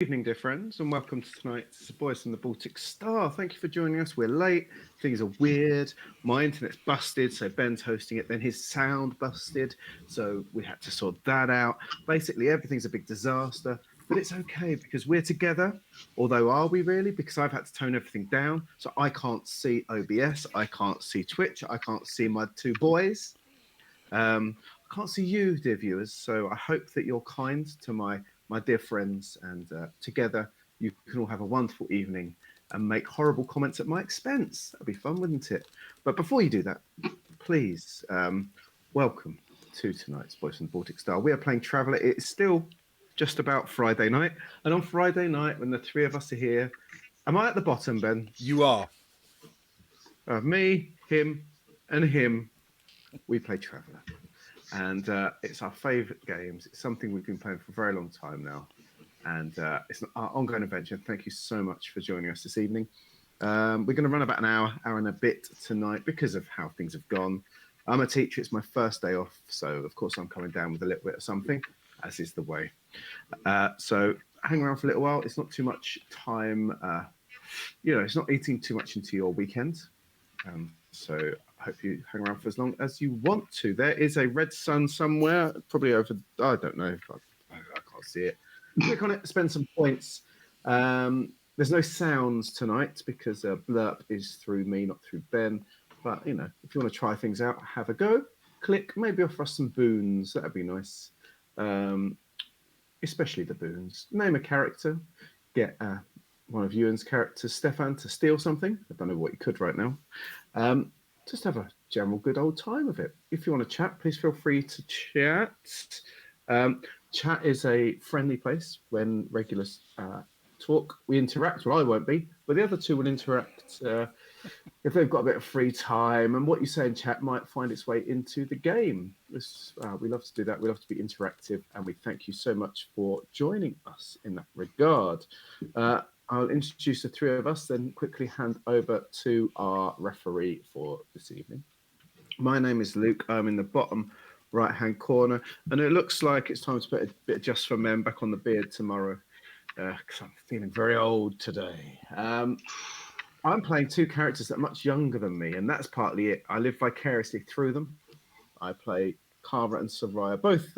Evening, dear friends, and welcome to tonight's Boys from the Baltic Star. Thank you for joining us. We're late, things are weird. My internet's busted, so Ben's hosting it. Then his sound busted, so we had to sort that out. Basically, everything's a big disaster, but it's okay because we're together. Although, are we really? Because I've had to tone everything down, so I can't see OBS, I can't see Twitch, I can't see my two boys. I can't see you, dear viewers, so I hope that you're kind to my dear friends, and together you can all have a wonderful evening and make horrible comments at my expense. That'd be fun, wouldn't it? But before you do that, please welcome to tonight's Boys from the Baltic Star. We are playing Traveller. It's still just about Friday night, and on Friday night, when the three of us are here, am I at the bottom, Ben? You are. Me, him, and him. We play Traveller. And it's our favourite games. It's something we've been playing for a very long time now. And it's our ongoing adventure. Thank you so much for joining us this evening. We're going to run about an hour and a bit tonight because of how things have gone. I'm a teacher. It's my first day off. So, of course, I'm coming down with a little bit of something, as is the way. So hang around for a little while. It's not too much time. It's not eating too much into your weekend. So I hope you hang around for as long as you want to. There is a red sun somewhere, probably over, I don't know, I can't see it. Click on it, spend some points. There's no sounds tonight because Blurp is through me, not through Ben. But, if you want to try things out, have a go. Click, maybe offer us some boons. That'd be nice. Especially the boons. Name a character. Get one of Ewan's characters, Stefan, to steal something. I don't know what you could right now. Just have a general good old time of it. If you want to chat, please feel free to chat. Chat is a friendly place when regulars talk. We interact. Well, I won't be, but the other two will interact if they've got a bit of free time. And what you say in chat might find its way into the game. We love to do that. We love to be interactive, and we thank you so much for joining us in that regard. I'll introduce the three of us, then quickly hand over to our referee for this evening. My name is Luke. I'm in the bottom right-hand corner, and it looks like it's time to put a bit of Just for Men back on the beard tomorrow, because I'm feeling very old today. I'm playing two characters that are much younger than me, and that's partly it. I live vicariously through them. I play Kara and Soraya, both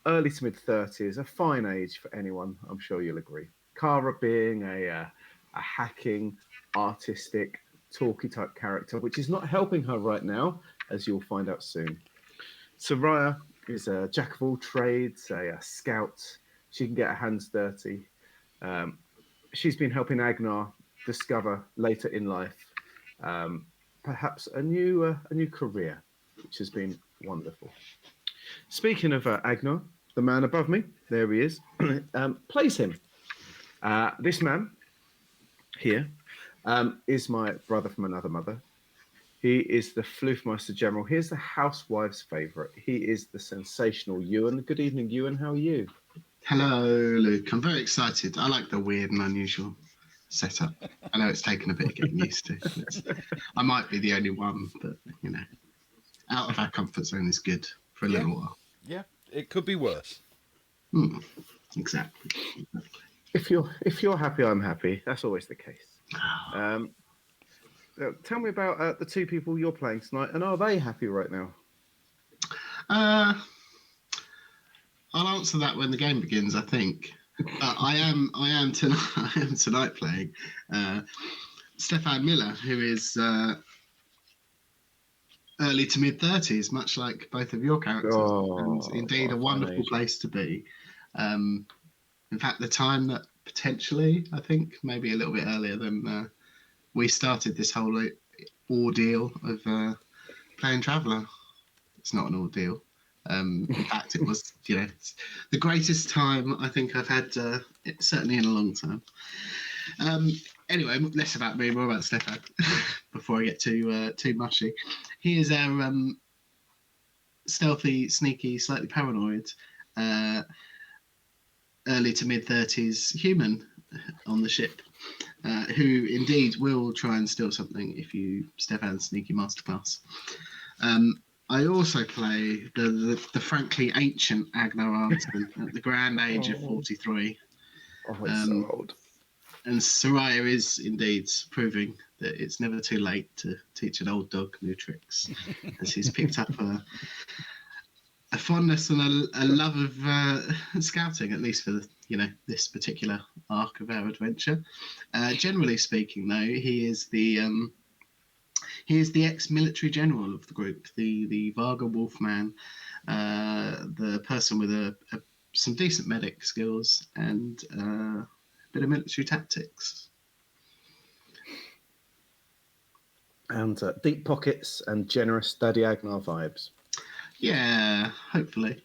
early to mid-30s, a fine age for anyone, I'm sure you'll agree. Kara being a hacking, artistic, talky type character, which is not helping her right now, as you'll find out soon. Soraya is a jack of all trades, a scout. She can get her hands dirty. She's been helping Agnar discover later in life perhaps a new career, which has been wonderful. Speaking of Agnar, the man above me, there he is, plays him. This man here is my brother from another mother. He is the Floofmeister General. He is the housewife's favourite. He is the sensational Ewan. Good evening, Ewan. How are you? Hello, Luke. I'm very excited. I like the weird and unusual setup. I know it's taken a bit of getting used to. I might be the only one, but, out of our comfort zone is good for a little while. Yeah, it could be worse. Exactly. If you're happy, I'm happy. That's always the case. Tell me about the two people you're playing tonight, and are they happy right now? I'll answer that when the game begins, I think. I am tonight playing Stefan Miller, who is early to mid-30s, much like both of your characters, and indeed a wonderful place to be. In fact, the time that potentially, I think, maybe a little bit earlier than we started this whole ordeal of playing Traveller. It's not an ordeal. In fact, it was, it's the greatest time I think I've had, certainly in a long time. Anyway, less about me, more about Stefan, before I get too mushy. He is our stealthy, sneaky, slightly paranoid, early to mid-30s human on the ship, who indeed will try and steal something if you Stefan's sneaky masterclass. I also play the frankly ancient Agnar Arnton at the grand age of 43. Oh, it's so old. And Soraya is indeed proving that it's never too late to teach an old dog new tricks, as he's picked up a fondness and a love of scouting, at least for this particular arc of our adventure. Generally speaking, though, he is the ex-military general of the group, the Varga Wolfman, the person with some decent medic skills and a bit of military tactics. And deep pockets and generous Daddy Agnar vibes. Yeah, hopefully.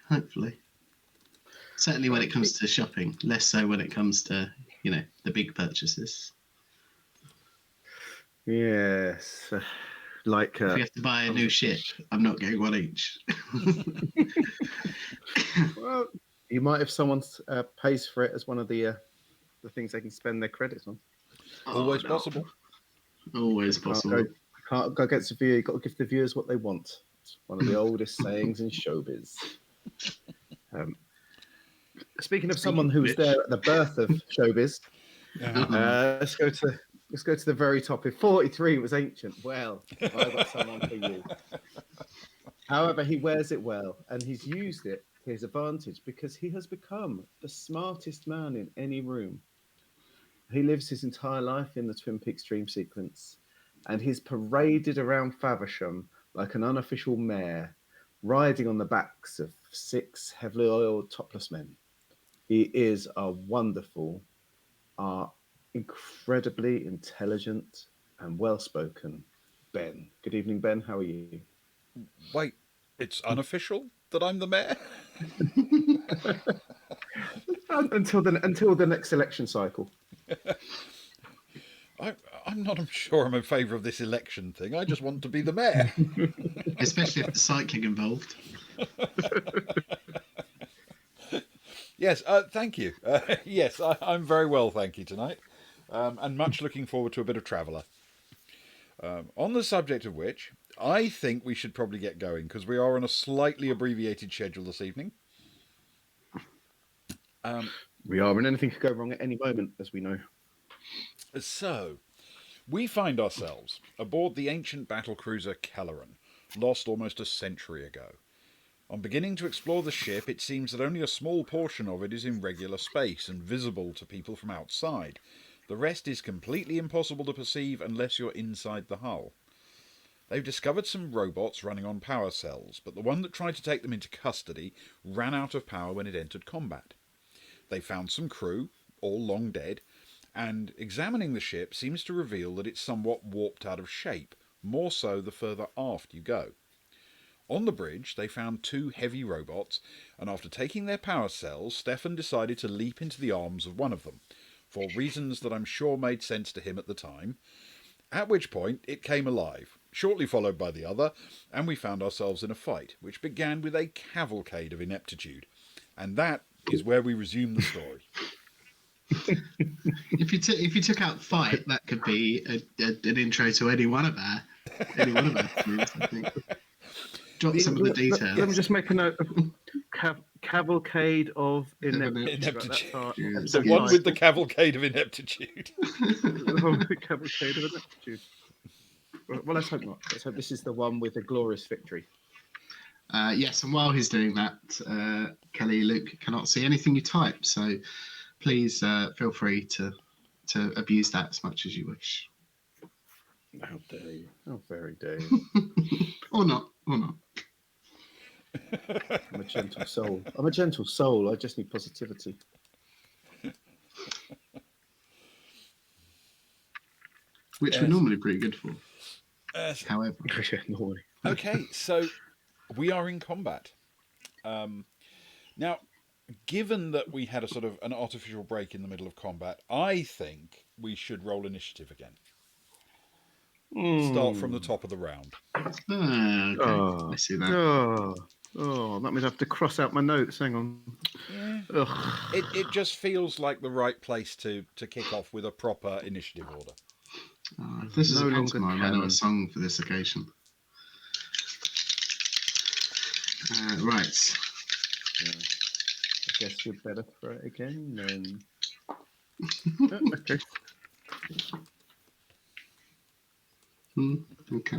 Certainly when it comes to shopping, less so when it comes to, the big purchases. Yes. Like if you have to buy a new ship, I'm not getting one each. Well, you might if someone pays for it as one of the things they can spend their credits on. Always possible. Always possible. Can't go against the viewer. You've got to give the viewers what they want. It's one of the oldest sayings in showbiz. Speaking of someone who was there at the birth of showbiz, let's go to the very top. If 43 was ancient, well, I've got someone for you. However, he wears it well, and he's used it to his advantage because he has become the smartest man in any room. He lives his entire life in the Twin Peaks dream sequence, and he's paraded around Faversham like an unofficial mayor, riding on the backs of 6 heavily oiled topless men. He is a wonderful, incredibly intelligent and well-spoken Ben. Good evening, Ben. How are you? Wait, it's unofficial that I'm the mayor? until the next election cycle. I'm not sure I'm in favour of this election thing. I just want to be the mayor. Especially if there's cycling involved. Yes, thank you. Yes, I'm very well, thank you, tonight. And much looking forward to a bit of Traveller. On the subject of which, I think we should probably get going, because we are on a slightly abbreviated schedule this evening. We are, and anything could go wrong at any moment, as we know. So, we find ourselves aboard the ancient battlecruiser Kelleren, lost almost a century ago. On beginning to explore the ship, it seems that only a small portion of it is in regular space and visible to people from outside. The rest is completely impossible to perceive unless you're inside the hull. They've discovered some robots running on power cells, but the one that tried to take them into custody ran out of power when it entered combat. They found some crew, all long dead, and examining the ship seems to reveal that it's somewhat warped out of shape, more so the further aft you go. On the bridge, they found 2 heavy robots, and after taking their power cells, Stefan decided to leap into the arms of one of them, for reasons that I'm sure made sense to him at the time, at which point it came alive, shortly followed by the other, and we found ourselves in a fight, which began with a cavalcade of ineptitude, and that is where we resume the story. If you took out fight, that could be an intro to any one of our films, I think. Drop some of the details. Let me just make a note of cavalcade of Ineptitude. The one with the cavalcade of ineptitude. Cavalcade of ineptitude. Well, let's hope not. Let's hope this is the one with the glorious victory. Yes, and while he's doing that, Kelly, Luke cannot see anything you type, so please feel free to abuse that as much as you wish. How dare you? How very dare you? Or not. I'm a gentle soul. I just need positivity. Which we're normally pretty good for. However. Normally. Okay, so we are in combat. Now, given that we had a sort of an artificial break in the middle of combat, I think we should roll initiative again. Start from the top of the round. Okay. I see that. Oh, that means I have to cross out my notes. Hang on. Yeah. It just feels like the right place to kick off with a proper initiative order. If this is a pantomime, I know a song for this occasion. Right. I guess you'd better throw it again then. Okay. Okay.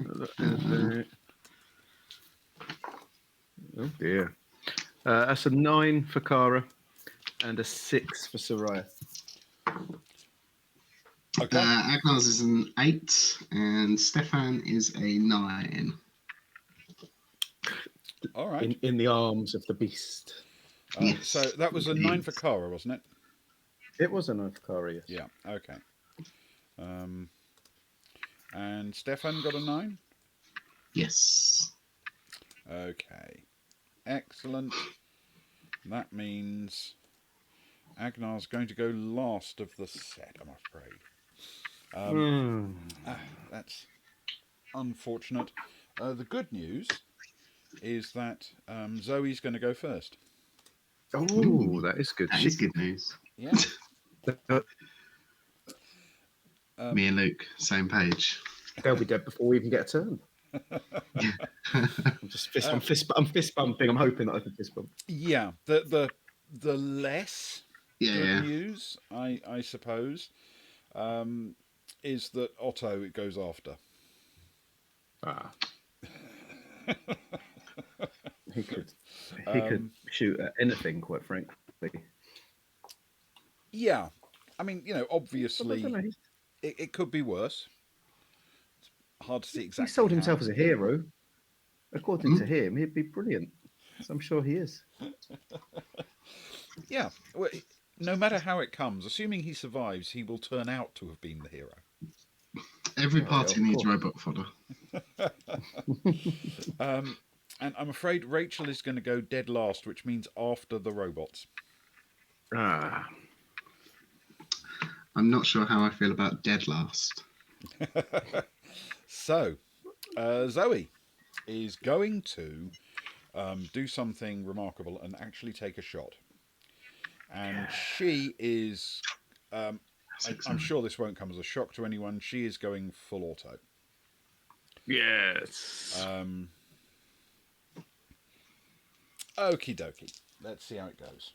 Oh dear. That's a 9 for Kara and a 6 for Soraya. Okay. Agnars is an 8 and Stefan is a 9. All right. In the arms of the beast. Yes, So that was a 9 for Kara, wasn't it? It was a 9 for Kara, yes. Yeah. Okay. And Stefan got a 9. Yes. Okay. Excellent. That means Agnar's going to go last of the set, I'm afraid. That's unfortunate. The good news is that Zoe's going to go first. Oh, that is good. That is good news. Yeah. Me and Luke, same page. They'll be dead before we even get a turn. I'm fist bumping. I'm hoping that I can fist bump. Yeah. The less Yeah. news, I suppose, is that Otto it goes after. He could shoot at anything, quite frankly. Yeah. I mean, obviously, it could be worse. It's hard to see exactly. He sold himself as a hero. According to him, he'd be brilliant. So I'm sure he is. Yeah. Well, no matter how it comes, assuming he survives, he will turn out to have been the hero. Every party needs robot fodder. And I'm afraid Rachel is going to go dead last, which means after the robots. I'm not sure how I feel about dead last. So, Zoe is going to do something remarkable and actually take a shot. And she is... I'm sure this won't come as a shock to anyone. She is going full auto. Yes. Okie dokie. Let's see how it goes.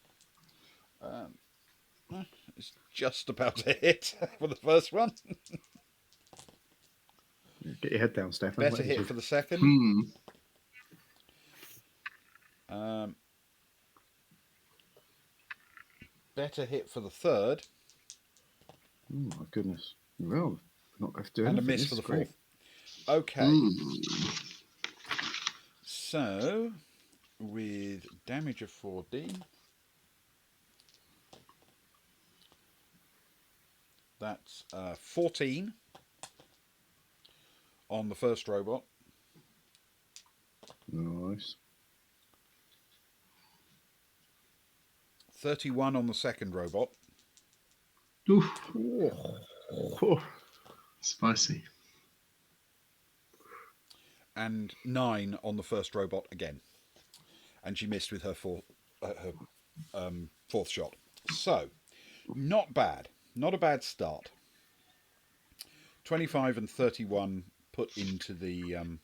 It's just about to hit for the first one. Get your head down, Stefan. Better hit for the second. Better hit for the third. Oh my goodness. Well, not going to do and anything. a miss for the fourth. Okay. So, with damage of 4D, that's 14 on the first robot. Nice. 31 on the second robot. Oof. Oh. Spicy. And 9 on the first robot again. And she missed with her fourth shot. So, not bad. Not a bad start. 25 and 31 put into the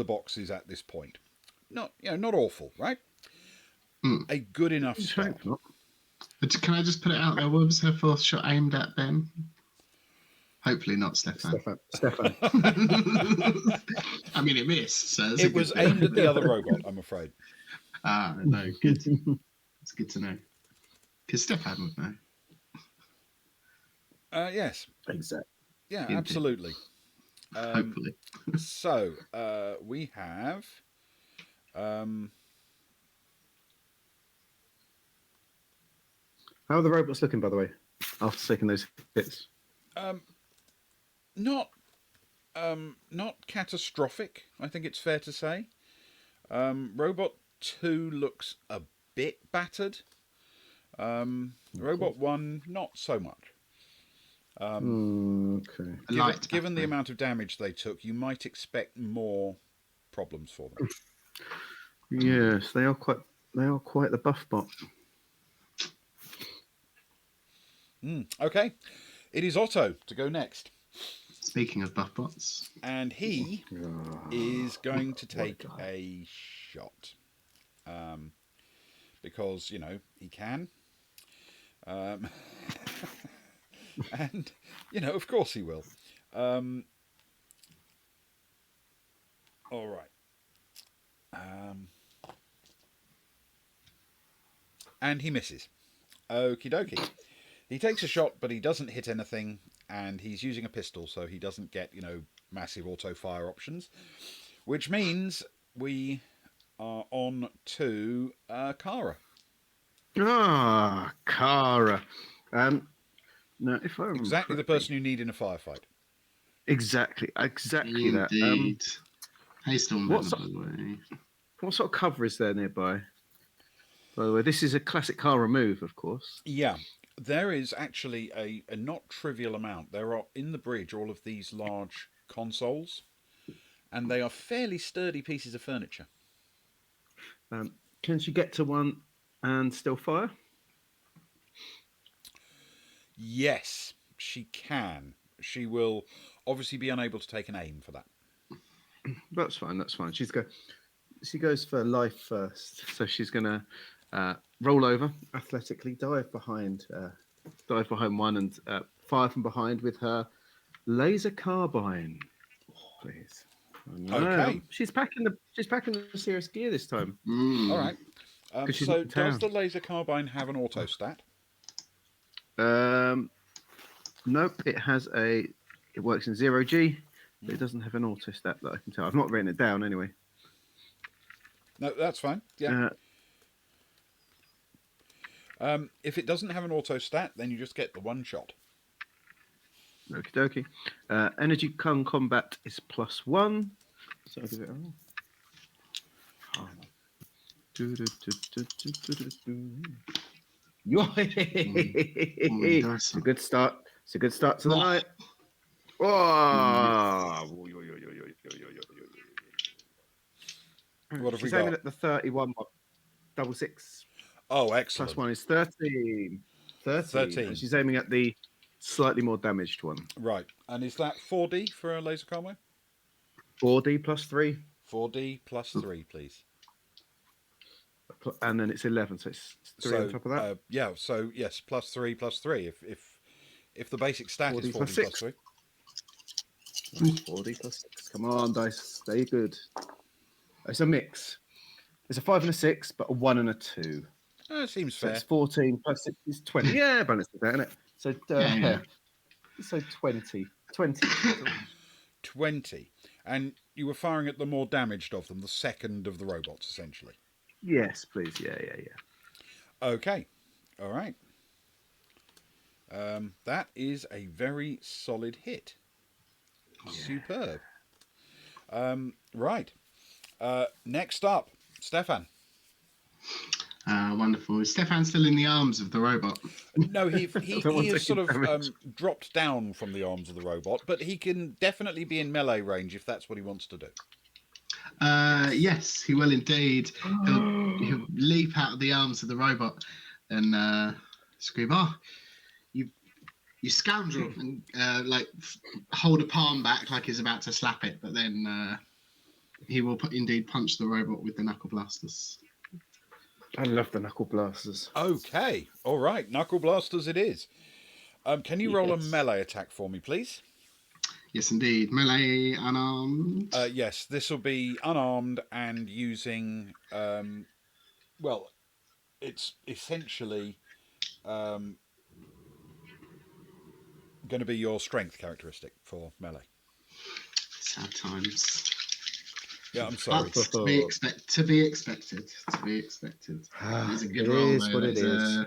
boxes at this point. Not awful, right? A good enough start. But can I just put it out there? What was her fourth shot aimed at, Ben? Hopefully not Stefan. Stefan. I mean, it missed. So it was aimed at the other robot, I'm afraid. No, good. It's good to know. Because Stefan would know. Yes. Exactly. Yeah, absolutely. Hopefully. So, we have... How are the robots looking, by the way, after taking those hits? Not catastrophic, I think it's fair to say. Robot 2 looks a bit battered. Robot 1, not so much. Okay. Given the amount of damage they took, you might expect more problems for them. Yes, they are quite the buff bot. Okay, it is Otto to go next. Speaking of buff bots. And he is going to take a shot. Because, he can. And, of course he will. All right. And he misses. Okie dokie. He takes a shot, but he doesn't hit anything, and he's using a pistol, so he doesn't get, massive auto fire options. Which means we are on to Kara. Ah, Kara. Now, if I remember Exactly the person you need in a firefight. Exactly that. Indeed. Hailstorm, what by the way. What sort of cover is there nearby? By the way, this is a classic Kara move, of course. Yeah, there is actually a not trivial amount. There are, in the bridge, all of these large consoles, and they are fairly sturdy pieces of furniture. Can she get to one and still fire? Yes, she can. She will obviously be unable to take an aim for that. That's fine. She goes for life first, so she's gonna roll over athletically, dive behind one, and fire from behind with her laser carbine. Please. Oh, no. Okay. She's packing the serious gear this time. All right. So does the town. laser carbine have an auto stat? Nope. It works in 0G, but it doesn't have an auto stat that I can tell. I've not written it down anyway. No, that's fine. Yeah. If it doesn't have an auto stat, then you just get the one shot. Okie dokie. Energy combat is +1. So I'll give it a roll. It's a good start. It's a good start to the night. Oh! What have we She's got? aiming at the 31 double six. Oh, excellent. +1 is 13. 13. And she's aiming at the slightly more damaged one. Right. And is that 4D for a laser carbine? 4D +3. 4D +3, please. And then it's 11, so it's 3 on top of that. Yeah, so yes, +3, +3. If the basic stat is 4D +3. 4D +6. Come on, dice. Stay good. It's a mix. It's a 5 and a 6, but a 1 and a 2. Seems So fair. it's 14 +6 is 20. Yeah, bonus to that, isn't it? So, so 20. 20. 20. And you were firing at the more damaged of them, the second of the robots, essentially. Yes, please. Yeah. Okay. All right. That is a very solid hit. Yeah. Superb. Right. Next up, Stefan. Wonderful. Is Stefan still in the arms of the robot? No, he has sort of dropped down from the arms of the robot, but he can definitely be in melee range if that's what he wants to do. Yes, he will indeed. He'll leap out of the arms of the robot and scream, "Oh, you scoundrel!" and hold a palm back like he's about to slap it, but then he will indeed punch the robot with the knuckle blasters. I love the knuckle blasters. Okay, all right, knuckle blasters it is. Can you roll a melee attack for me, please? Yes, indeed. Melee, unarmed. Yes, this will be unarmed and using. Well, it's essentially going to be your strength characteristic for melee. Sad times. Yeah, I'm sorry. But to be expected. It's a good roll, though. What it is.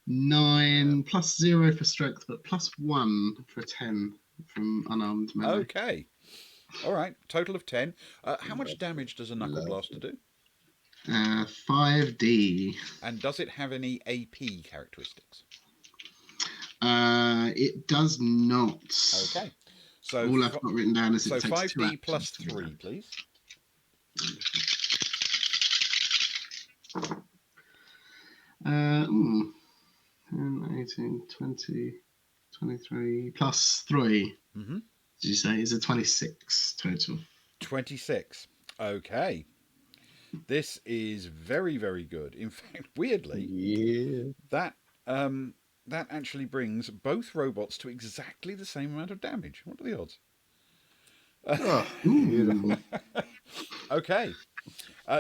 9 +0 for strength, but +1 for 10 from unarmed melee. Okay. All right. Total of 10. How much damage does a knuckle blaster do? 5D. And does it have any AP characteristics? It does not. Okay. So all I've got written down is so it takes 5D +3, please. 10, 18, 20, 23 +3. Mm-hmm. Did you say? Is it 26 total? 26. Okay. This is very, very good. In fact, weirdly, that that actually brings both robots to exactly the same amount of damage. What are the odds? Oh, beautiful. Okay.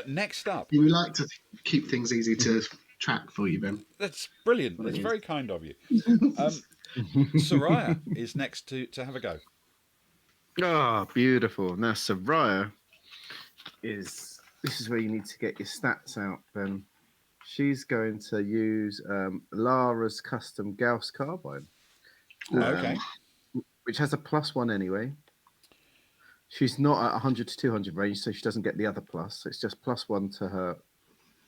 Next up. You like to keep things easy to track for you, Ben. That's brilliant. That's very kind of you. Soraya is next to have a go. Ah, beautiful. Now, Soraya this is where you need to get your stats out, Ben. She's going to use Lara's custom Gauss carbine, Okay. which has a +1 anyway. She's not at 100 to 200 range, so she doesn't get the other plus. So it's just +1 to her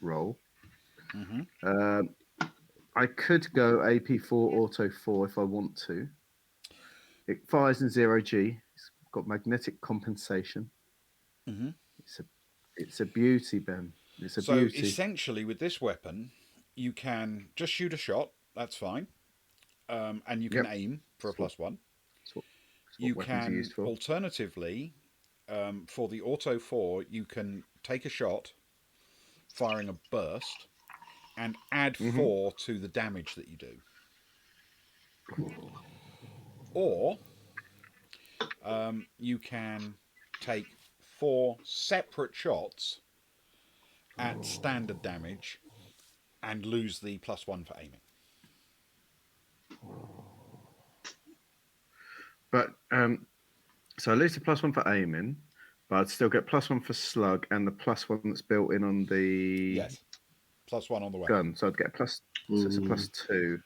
roll. I could go AP4 Auto 4 if I want to. It fires in 0G. It's got magnetic compensation. It's a beauty, Ben. It's a beauty. So essentially, with this weapon, you can just shoot a shot. That's fine, and you can aim for a +1. That's what You weapons are can used for. alternatively, for the Auto 4, you can take a shot, firing a burst, and add 4 to the damage that you do. Or you can take 4 separate shots at standard damage and lose the +1 for aiming. But so I lose the +1 for aiming, but I'd still get +1 for slug and the +1 that's built in on the +1 on the weapon. gun. So I'd get so it's a +2.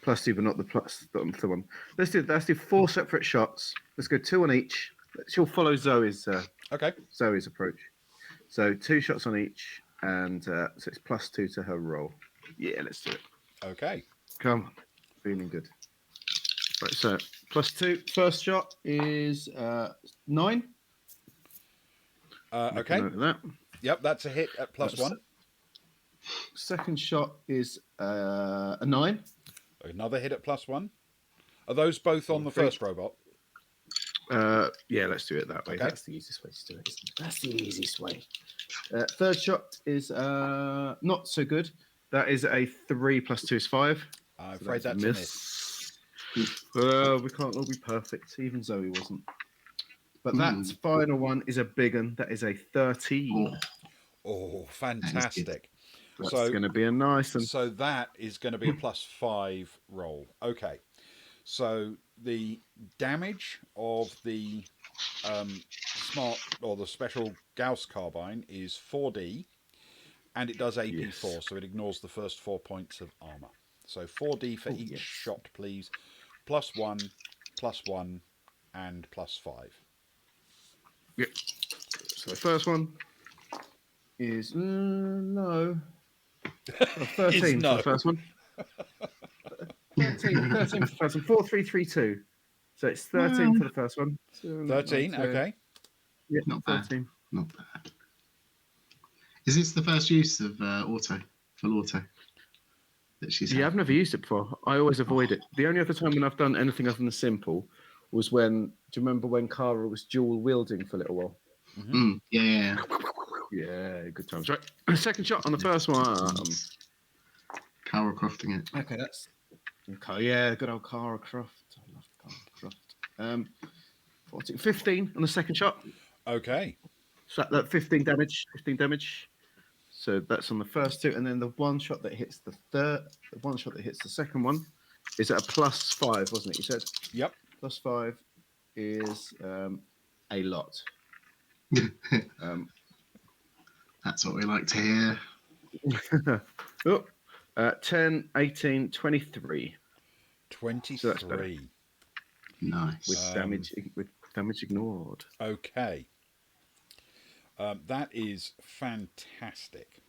+2, but not the one. Let's do 4 separate shots. Let's go 2 on each. She'll follow Zoe's Zoe's approach. So 2 shots on each, and so it's +2 to her roll. Yeah, let's do it. Okay. Come on, feeling good. Right, so +2. First shot is 9. Okay. Note of that. Yep, that's a hit at +1. Second shot is a 9. Another hit at +1. Are those both on the first robot? Yeah, let's do it that way. Okay. That's the easiest way to do it. That's the easiest way. Third shot is not so good. That is a 3 + 2 is 5. I'm afraid that's a miss. We can't all be perfect. Even Zoe wasn't. But that final one is a big one. That is a 13. Oh, fantastic. That's going to be a nice one. So that is going to be a +5 roll. Okay. So the damage of the smart or the special Gauss carbine is 4D, and it does AP4, so it ignores the first 4 points of armor. So 4D for each shot, please. +1, +1, and +5. Yep. So the first one is no. 13 for the first one. 13 for the first one. 4, 3, 3, 2. So it's 13 for the first one. 13, okay. Yeah, Not 13. bad. Not bad. Is this the first use of full auto? That she's I've never used it before. I always avoid it. The only other time when I've done anything other than simple was when, do you remember when Kara was dual wielding for a little while? Yeah. Yeah, good times. Right. Second shot on the first one. Kara crofting it. Okay, that's okay. Yeah, good old Kara Croft. I love Kara Croft. 14, 15 on the second shot. Okay. So that 15 damage. 15 damage. So that's on the first 2, and then the one shot that hits the second one is at a +5, wasn't it? You said. Yep. +5 is a lot. That's what we like to hear. 10, 18, 23. 23. So nice. With damage ignored. Okay. That is fantastic.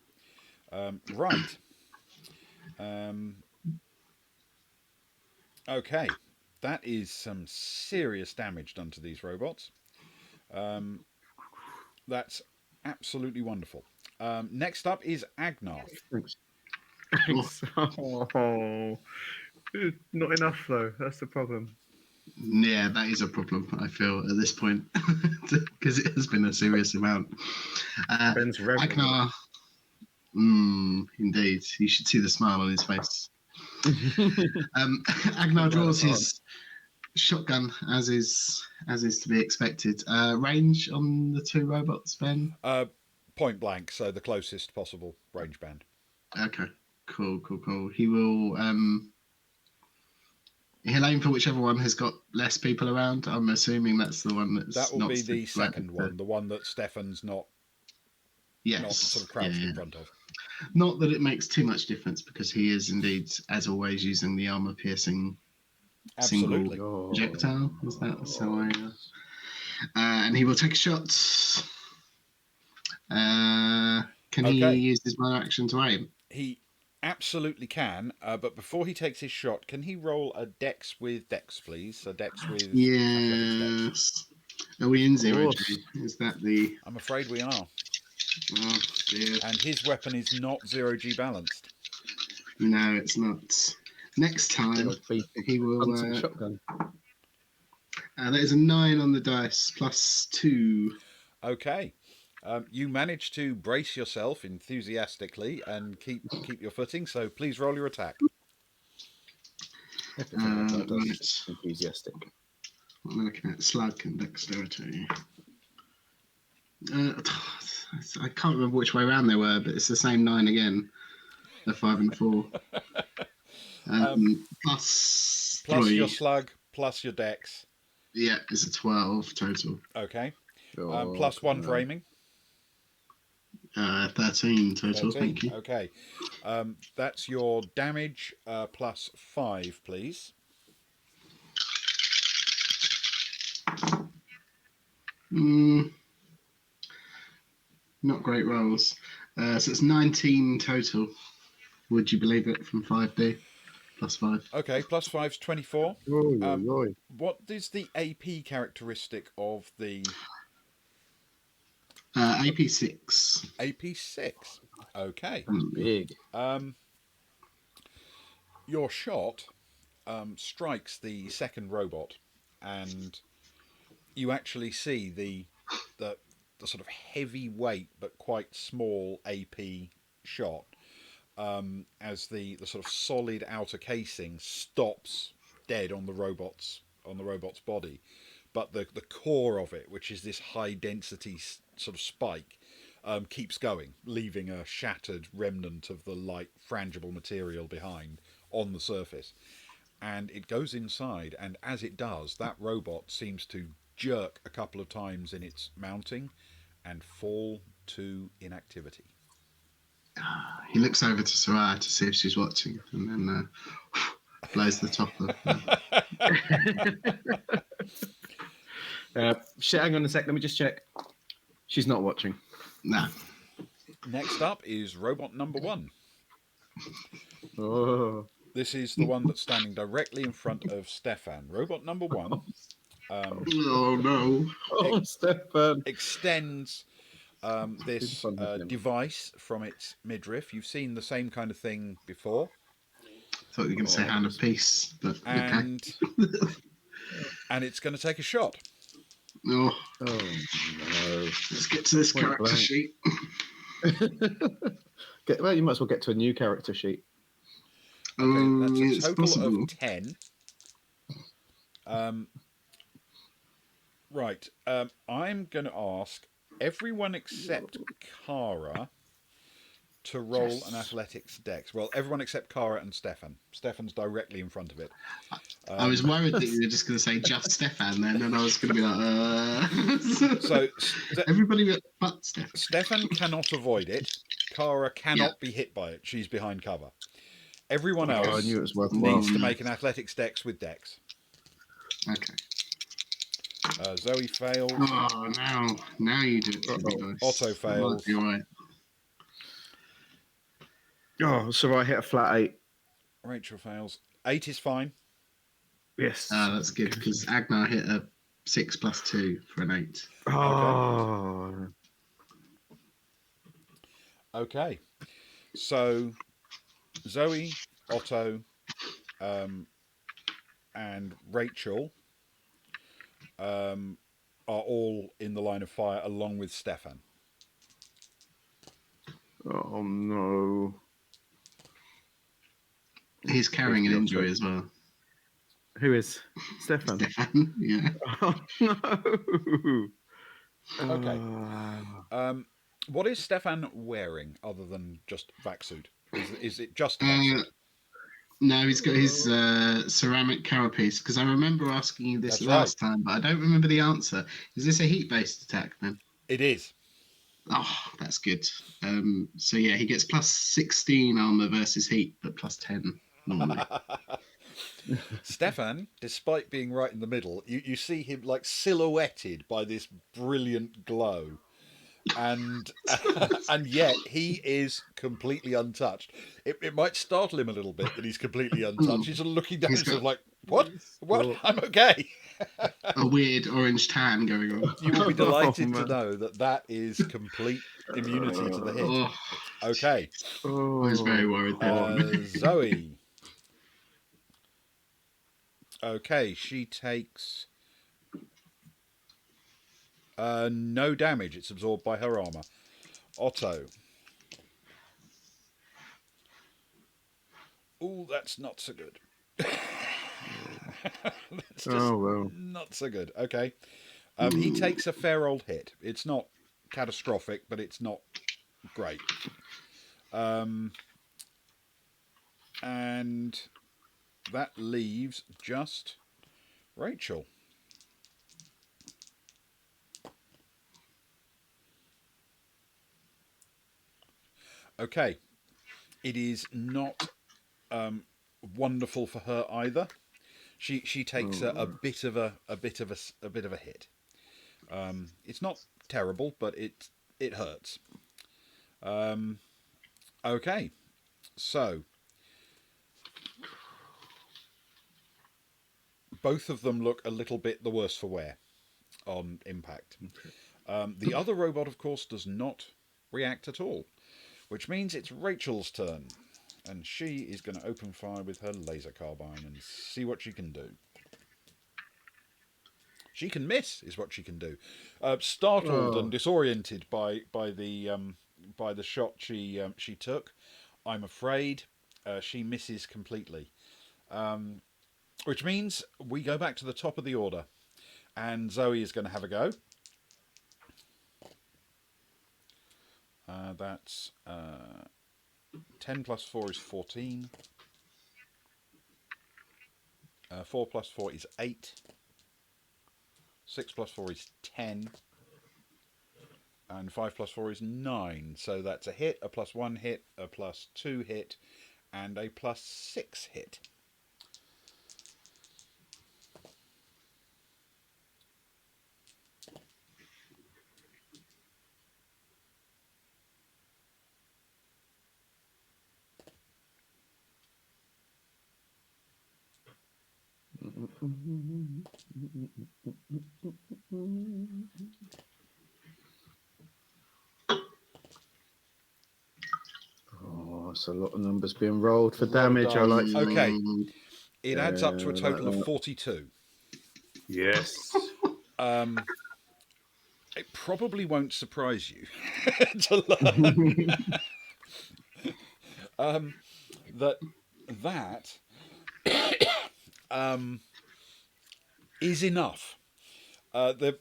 Right. Okay. That is some serious damage done to these robots. That's absolutely wonderful. Next up is Agnar. Thanks. Oh, not enough though. That's the problem. Yeah, that is a problem, I feel, at this point, because it has been a serious amount. Ben's revenue. Agnar, indeed. You should see the smile on his face. Agnar draws his shotgun, as is to be expected. Range on the two robots, Ben? Point blank, so the closest possible range band. Okay, cool. He will he'll aim for whichever one has got less people around. I'm assuming that's the one that's that will not be the second one, the one that Stefan's not sort of crouched in front of. Not that it makes too much difference, because he is indeed, as always, using the armor-piercing single projectile. Is that so? And he will take a shot. Can he use his minor action to aim? He absolutely can, but before he takes his shot, can he roll a dex with dex, please? A dex with athletics dex. Are we in 0G? Is that the... I'm afraid we are. Oh, dear. And his weapon is not 0G balanced. No, it's not. Next time, he will... shotgun. That is a 9 on the dice, +2. Okay. You manage to brace yourself enthusiastically and keep your footing, so please roll your attack. Enthusiastic. I'm looking at slug and dexterity. I can't remember which way around they were, but it's the same 9 again. The 5 and 4. Plus 3. Your slug, plus your dex. Yeah, it's a 12 total. Okay. Plus 1 for aiming. 13 total. 13. Thank you. Okay. That's your damage plus 5, please. Not great rolls. So it's 19 total. Would you believe it, from 5D? Plus 5. Okay, plus 5's 24. What is the AP characteristic of the... AP6. AP6. Okay. Big. Your shot strikes the second robot, and you actually see the sort of heavy weight but quite small AP shot as the sort of solid outer casing stops dead on the robot's body, but the core of it, which is this high density sort of spike, keeps going, leaving a shattered remnant of the light frangible material behind on the surface. And it goes inside, and as it does, that robot seems to jerk a couple of times in its mounting and fall to inactivity. He looks over to Sarah to see if she's watching, and then blows the top of hang on a sec, let me just check. She's not watching. No. Next up is robot number 1. Oh. This is the one that's standing directly in front of Stefan. Robot number 1. Oh no! Stefan extends this device from its midriff. You've seen the same kind of thing before. Thought you were going to say hand of peace, but and it's going to take a shot. Oh no! Let's get to this character sheet. Well, you might as well get to a new character sheet. Okay, that's a total of 10. Right. I'm going to ask everyone except Kara to roll an athletics dex. Well, everyone except Kara and Stefan. Stefan's directly in front of it. I was worried that you were just going to say just Stefan then, and I was going to be like, So everybody but Stefan. Stefan cannot avoid it. Kara cannot be hit by it. She's behind cover. Everyone else needs to make an athletics dex with dex. Okay. Zoe fails. Oh, now you do it. Nice. Otto fails. You're right. Oh, so I hit a flat 8. Rachel fails. 8 is fine. Yes. That's good, because Agnar hit a 6 + 2 for an 8. Oh. Okay. So Zoe, Otto, and Rachel are all in the line of fire along with Stefan. Oh no. He's carrying an injury as well. Who is Stefan? Stefan, yeah. Oh no. Okay. What is Stefan wearing other than just vac suit? Is it just a vac suit? No, he's got his ceramic carapace. Because I remember asking you this last time, but I don't remember the answer. Is this a heat-based attack then? It is. Oh, that's good. So yeah, he gets plus 16 armor versus heat, but plus 10 normally. Stefan, despite being right in the middle, you see him like silhouetted by this brilliant glow. And and yet he is completely untouched. It might startle him a little bit that he's completely untouched. He's sort of looking down and sort of like, what? I'm okay. A weird orange tan going on. You will be delighted to know that is complete immunity to the hit. Oh, okay. I was very worried then. Zoe. Okay, she takes no damage. It's absorbed by her armor. Otto. Ooh, that's not so good. That's just not so good. Okay. He takes a fair old hit. It's not catastrophic, but it's not great. And that leaves just Rachel. Okay. It is not wonderful for her either. She takes a bit of a hit. It's not terrible, but it hurts. Okay, so both of them look a little bit the worse for wear on impact. The other robot, of course, does not react at all, which means it's Rachel's turn. And she is going to open fire with her laser carbine and see what she can do. She can miss, is what she can do. Startled and disoriented by the shot she took, I'm afraid she misses completely. Which means we go back to the top of the order, and Zoe is going to have a go. That's 10 plus 4 is 14. 4 plus 4 is 8. 6 plus 4 is 10. And 5 plus 4 is 9. So that's a hit, a plus 1 hit, a plus 2 hit, and a plus 6 hit. Oh, it's a lot of numbers being rolled for damage. I like. Okay, it adds up to a total of 42. Yes. It probably won't surprise you to learn that is enough. The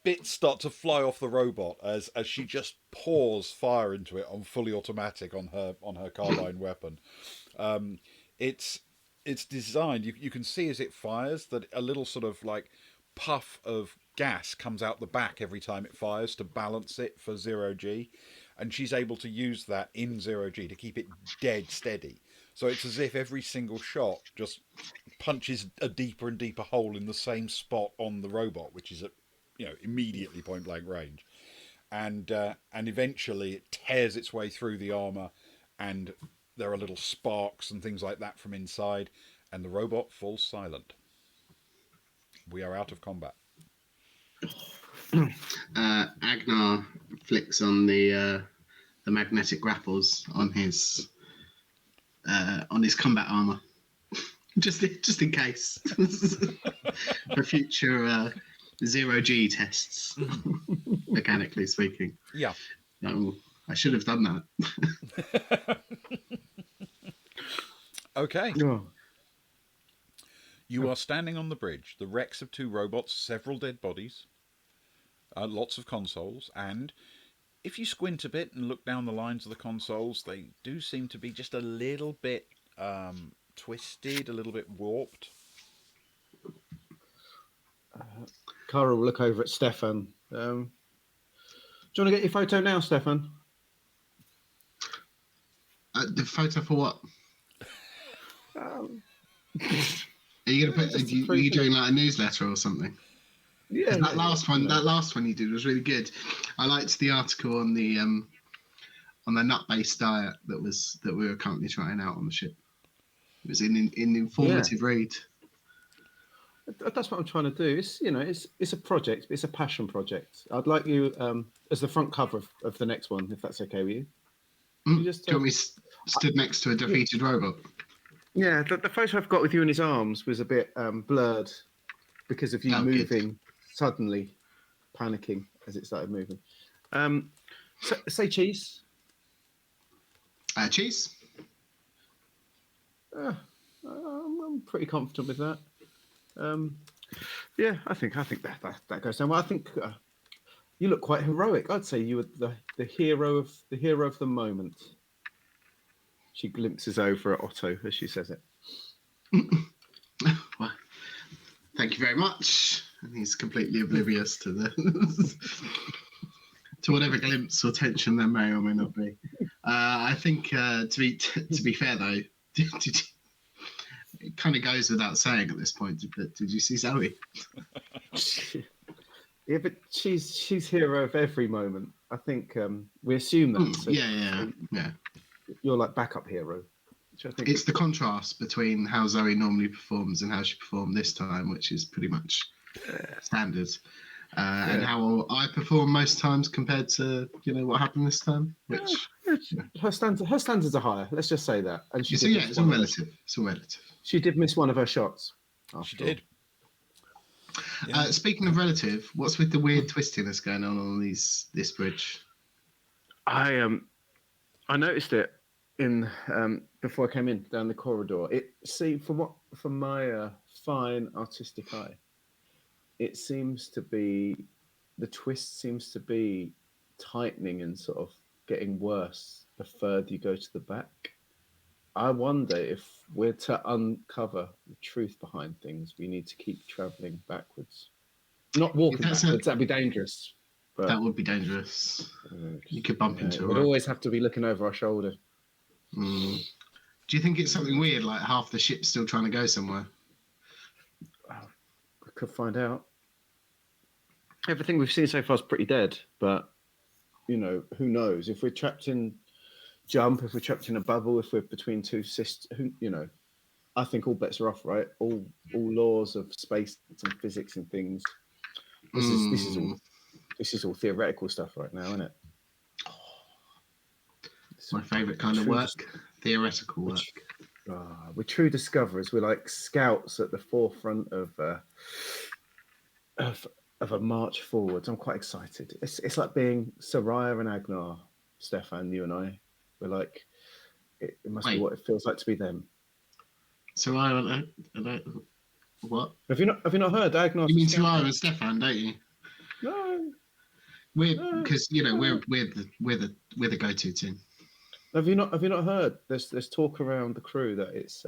bits start to fly off the robot as she just pours fire into it on fully automatic on her carbine weapon. It's designed. You can see as it fires that a little sort of like puff of gas comes out the back every time it fires to balance it for 0G, and she's able to use that in 0G to keep it dead steady. So it's as if every single shot just punches a deeper and deeper hole in the same spot on the robot, which is at immediately point blank range, and eventually it tears its way through the armor, and there are little sparks and things like that from inside, and the robot falls silent. We are out of combat. Agnar flicks on the magnetic grapples on his combat armor, just in case for future 0G tests, mechanically speaking. Yeah. I should have done that. Okay. Oh. You are standing on the bridge, the wrecks of 2 robots, several dead bodies, lots of consoles, and if you squint a bit and look down the lines of the consoles, they do seem to be just a little bit twisted, a little bit warped. Cara will look over at Stefan. Do you want to get your photo now, Stefan? The photo for what? Um, Are you gonna put? Are you doing like a newsletter or something? Yeah. That last one you did was really good. I liked the article on the nut-based diet that we were currently trying out on the ship. It was an informative read. That's what I'm trying to do. It's a project. It's a passion project. I'd like you as the front cover of the next one, if that's okay with you. You just, do you want me stood next to a defeated robot? Yeah, the photo I've got with you in his arms was a bit blurred because of you moving suddenly, panicking as it started moving. Say cheese. Cheese. I'm pretty confident with that. Yeah, I think that goes down well. I think you look quite heroic. I'd say you were the hero of the moment. She glimpses over at Otto as she says it. Well, thank you very much. And he's completely oblivious to the to whatever glimpse or tension there may or may not be. I think to be fair though, it kind of goes without saying at this point. But did you see Zoe? Yeah, but she's hero of every moment. I think we assume that. So, yeah. You're like backup hero. Which I think it's the contrast between how Zoe normally performs and how she performed this time, which is pretty much standard, and how I perform most times compared to what happened this time. Which her standards are higher. Let's just say that. And she it's all relative. It's all relative. She did miss one of her shots. She did. Yeah. Speaking of relative, what's with the weird twistiness going on this bridge? I noticed it in before I came in down the corridor. From my fine artistic eye, it seems to be the twist seems to be tightening and sort of getting worse the further you go to the back. I wonder if we're to uncover the truth behind things, we need to keep travelling backwards. Not walking backwards, that'd be dangerous. But, that would be dangerous. You could bump into it. We'd always have to be looking over our shoulder. Do you think it's something weird, like half the ship's still trying to go somewhere? We could find out. Everything we've seen so far is pretty dead, but, who knows? If we're trapped in jump, if we're trapped in a bubble, if we're between two systems, I think all bets are off, right? All laws of space and physics and things. This is all theoretical stuff right now, isn't it? It's my favourite kind of work, theoretical work. We're true discoverers. We're like scouts at the forefront of a march forwards. I'm quite excited. It's like being Soraya and Agnar, Stefan, you and I. We're like, it must be what it feels like to be them. Soraya what? Have you not heard Agnar? You mean Soraya and Stefan, don't you? No. Because we're the go-to team. Have you not heard? There's talk around the crew that it's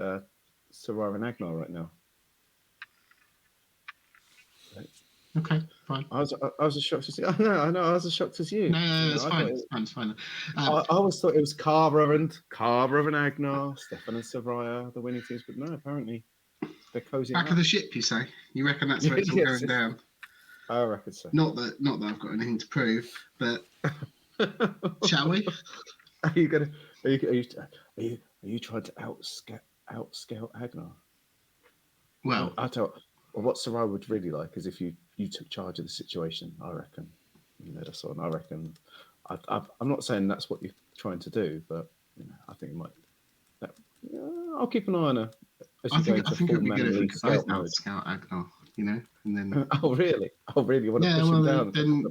Soraya and Agnar right now. Right. Okay, fine. I was as shocked as you. I know. I was as shocked as you. No, it's fine. It's fine. I always thought it was Cara and Agnar, Stefan and Soraya, the winning teams, but no, apparently they're cozy. Back of the ship, you say? You reckon that's where it's all going down? I reckon so. Not that I've got anything to prove, but shall we? Are you trying to outscout Agnar? Well, what Soraya would really like is if you took charge of the situation. I reckon. That's all. I reckon. I'm not saying that's what you're trying to do, but I think it might. I'll keep an eye on her. I think it'd be good if we could both outscout Agnar, and then. Oh really? You want to push him down? Then,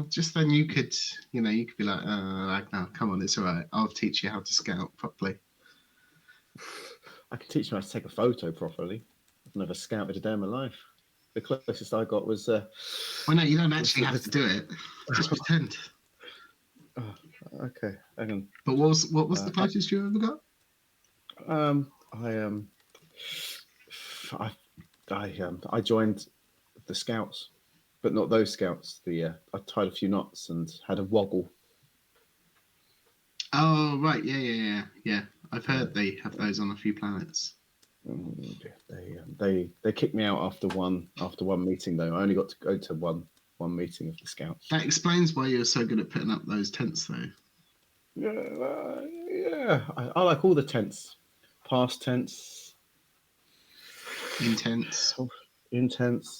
just then you could be like, Agnar, come on, it's all right. I'll teach you how to scout properly. I can teach you how to take a photo properly. I've never scouted a day in my life. The closest I got was. Well, no, you don't actually have to do it. Just pretend. Oh, okay, hang on. But what was the closest you ever got? I joined the scouts, but not those scouts. I tied a few knots and had a woggle. Oh right, yeah. I've heard they have those on a few planets. They kicked me out after one meeting though. I only got to go to one meeting of the scouts. That explains why you're so good at putting up those tents though. Yeah. I like all the tents, past tense, intense,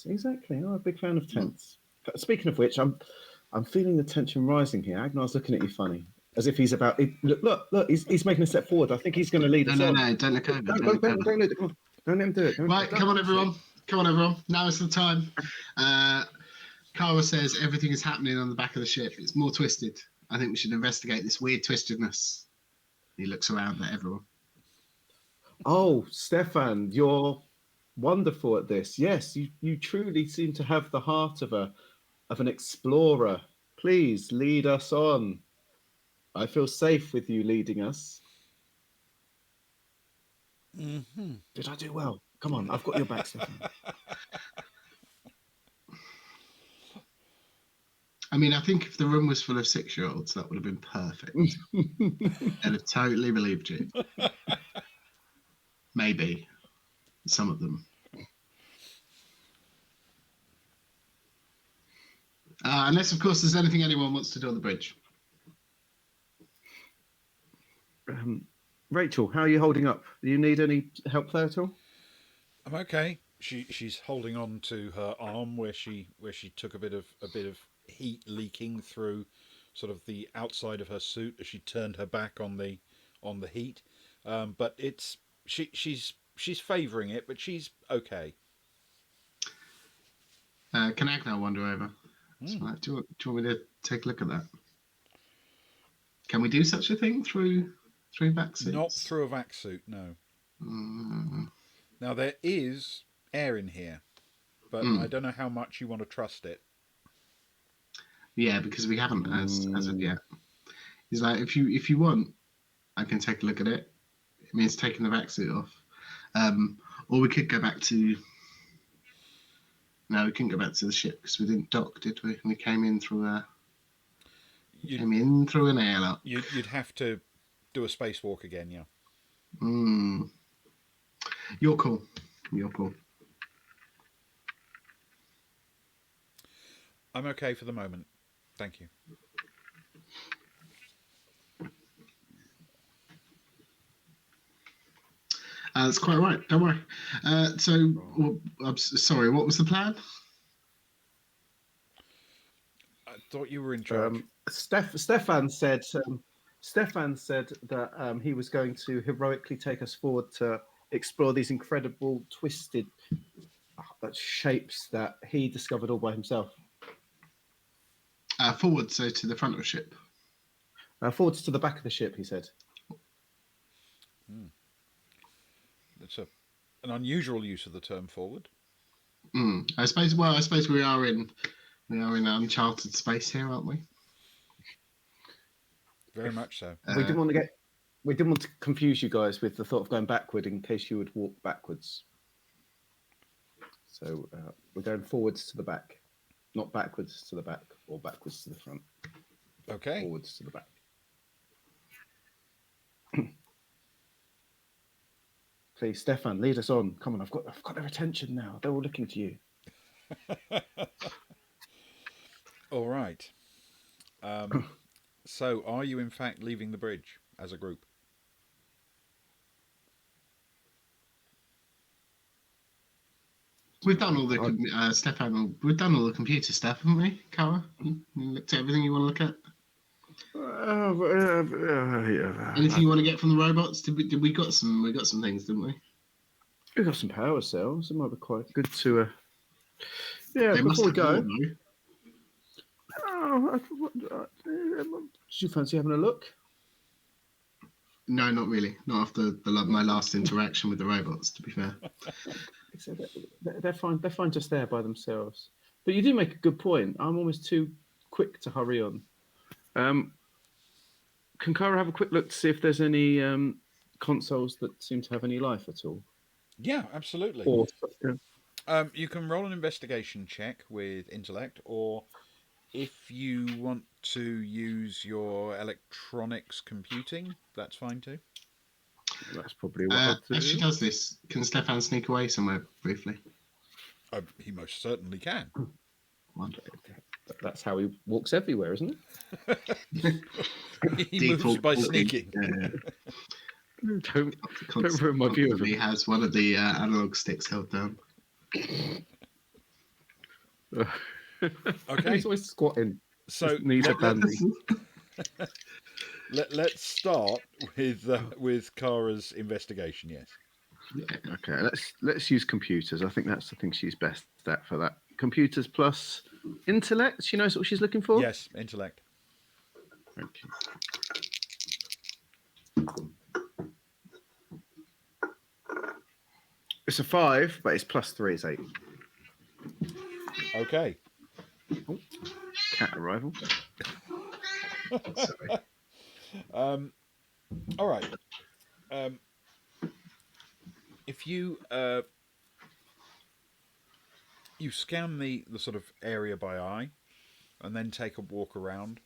Exactly. I'm a big fan of tents. Speaking of which, I'm feeling the tension rising here. Agnar's looking at you funny, as if he's about. Look! He's making a step forward. I think he's going to lead us on. No! Don't look over. Don't let him do it. Right, come on, everyone. Now is the time. Kara says everything is happening on the back of the ship. It's more twisted. I think we should investigate this weird twistedness. He looks around at everyone. Oh, Stefan, you're wonderful at this. Yes, you truly seem to have the heart of an explorer. Please lead us on. I feel safe with you leading us. Mm-hmm. Did I do well? Come on, I've got your back, Stefan. I mean, I think if the room was full of 6-year-olds, that would have been perfect. They'd have totally believed you. Maybe. Some of them. Unless, of course, there's anything anyone wants to do on the bridge. Rachel, how are you holding up? Do you need any help there at all? I'm okay. She's holding on to her arm where she took a bit of heat leaking through sort of the outside of her suit as she turned her back on the heat. But it's she's favouring it, but she's okay. Can Agnar wander over? Mm. Do you want me to take a look at that? Can we do such a thing through vac suits? Not through a vac suit, no. Now there is air in here, but I don't know how much you want to trust it. Yeah, because we haven't as of yet. He's like, if you want, I can take a look at it. It means taking the vac suit off, or we could go back to. No, we couldn't go back to the ship because we didn't dock, did we? We came in through an airlock. You'd have to do a spacewalk again, yeah. You're cool. I'm okay for the moment. Thank you. That's quite right. Don't worry. I'm sorry. What was the plan? I thought you were in charge. Stefan said that he was going to heroically take us forward to explore these incredible twisted shapes that he discovered all by himself. Forward, so to the front of the ship. Forwards to the back of the ship, he said. It's an unusual use of the term forward. I suppose we are in uncharted space here, aren't we? Very much so. We didn't want to confuse you guys with the thought of going backward in case you would walk backwards. So we're going forwards to the back, not backwards to the back or backwards to the front. Okay. Forwards to the back. Please, Stefan, lead us on. Come on, I've got their attention now. They're all looking to you. All right. So, are you in fact leaving the bridge as a group? We've done all the Stefan. We've done all the computer stuff, haven't we, Kara? You looked at everything you want to look at. Anything you want to get from the robots? We got some things, didn't we? We got some power cells. It might be quite good to. They before we go. More, do you fancy having a look? No, not really. Not after my last interaction with the robots, to be fair. So they're fine. They're fine just there by themselves. But you do make a good point. I'm almost too quick to hurry on. Can Kara have a quick look to see if there's any consoles that seem to have any life at all? Yeah, absolutely. Or You can roll an investigation check with intellect, or if you want to use your electronics computing, that's fine too. that's probably what I'll do. As she does this, can Stefan sneak away somewhere briefly? He most certainly can. Wonderful. That's how he walks everywhere, isn't He moves by sneaking. Don't ruin my view of him. He has one of the analog sticks held down. Okay. He's always squatting. So let's start with Kara's investigation. Yes. Okay. Let's use computers. I think that's the thing she's best at for that. Computers plus intellect. She knows what she's looking for. Yes, intellect. Thank you. It's a 5, but it's +3 is 8. Okay. Oh, cat arrival. Sorry. All right. If you you scan the sort of area by eye, and then take a walk around,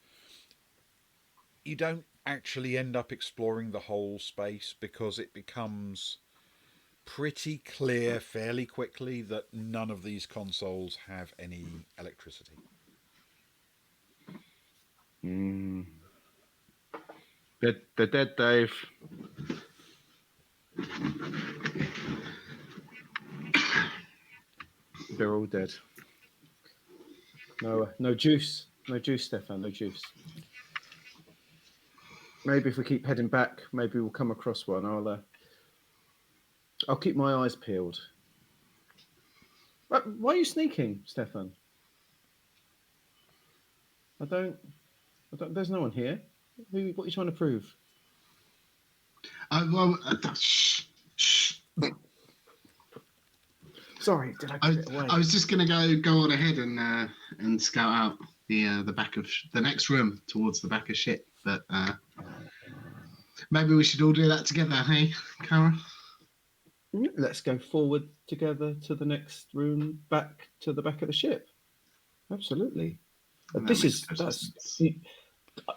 you don't actually end up exploring the whole space because it becomes pretty clear fairly quickly that none of these consoles have any electricity. They're dead, Dave. They're all dead. No juice. No juice, Stefan. No juice. Maybe if we keep heading back, maybe we'll come across one. I'll keep my eyes peeled. Why are you sneaking, Stefan? I don't. There's no one here. What are you trying to prove? Shh. Sorry, did I get it away? I was just going to go on ahead and scout out the back of the next room towards the back of ship, but maybe we should all do that together, hey, Kara? Let's go forward together to the next room, back to the back of the ship. Absolutely.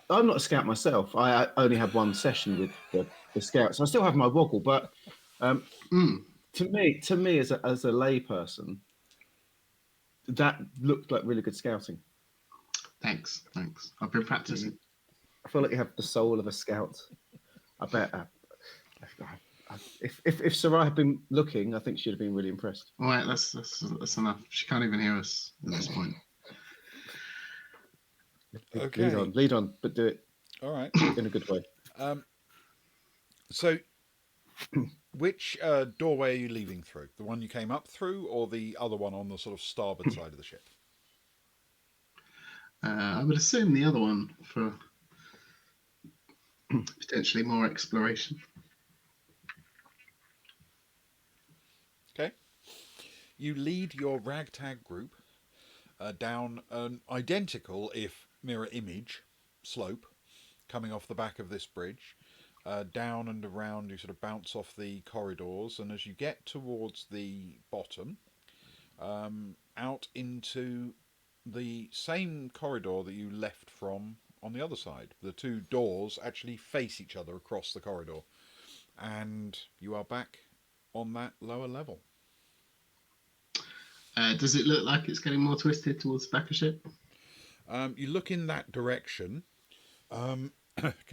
I'm not a scout myself. I only had one session with the scouts. I still have my woggle, but to me as a lay person, that looked like really good scouting. Thanks. I've been practicing. I feel like you have the soul of a scout. I bet. If Sarai had been looking, I think she'd have been really impressed. All right, that's enough. She can't even hear us at this point. Okay. Lead on, but do it. All right. In a good way. So, which doorway are you leaving through? The one you came up through, or the other one on the sort of starboard side of the ship? I would assume the other one for potentially more exploration. Okay. You lead your ragtag group down an identical, if mirror image, slope coming off the back of this bridge. Down and around, you sort of bounce off the corridors, and as you get towards the bottom, out into the same corridor that you left from on the other side. The two doors actually face each other across the corridor, and you are back on that lower level. Does it look like it's getting more twisted towards the back of ship? You look in that direction. Can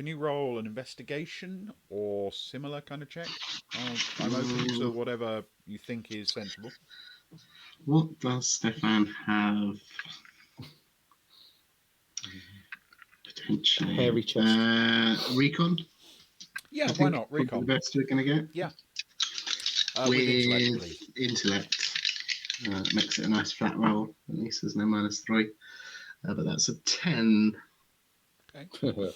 you roll an investigation or similar kind of check? I'm open to whatever you think is sensible. What does Stefan have? Potentially. Hairy chest. Recon? Yeah, why not? Recon. The best we're going to get? Yeah. With intellect. Makes it a nice flat roll. At least there's no -3. But that's a 10. Okay.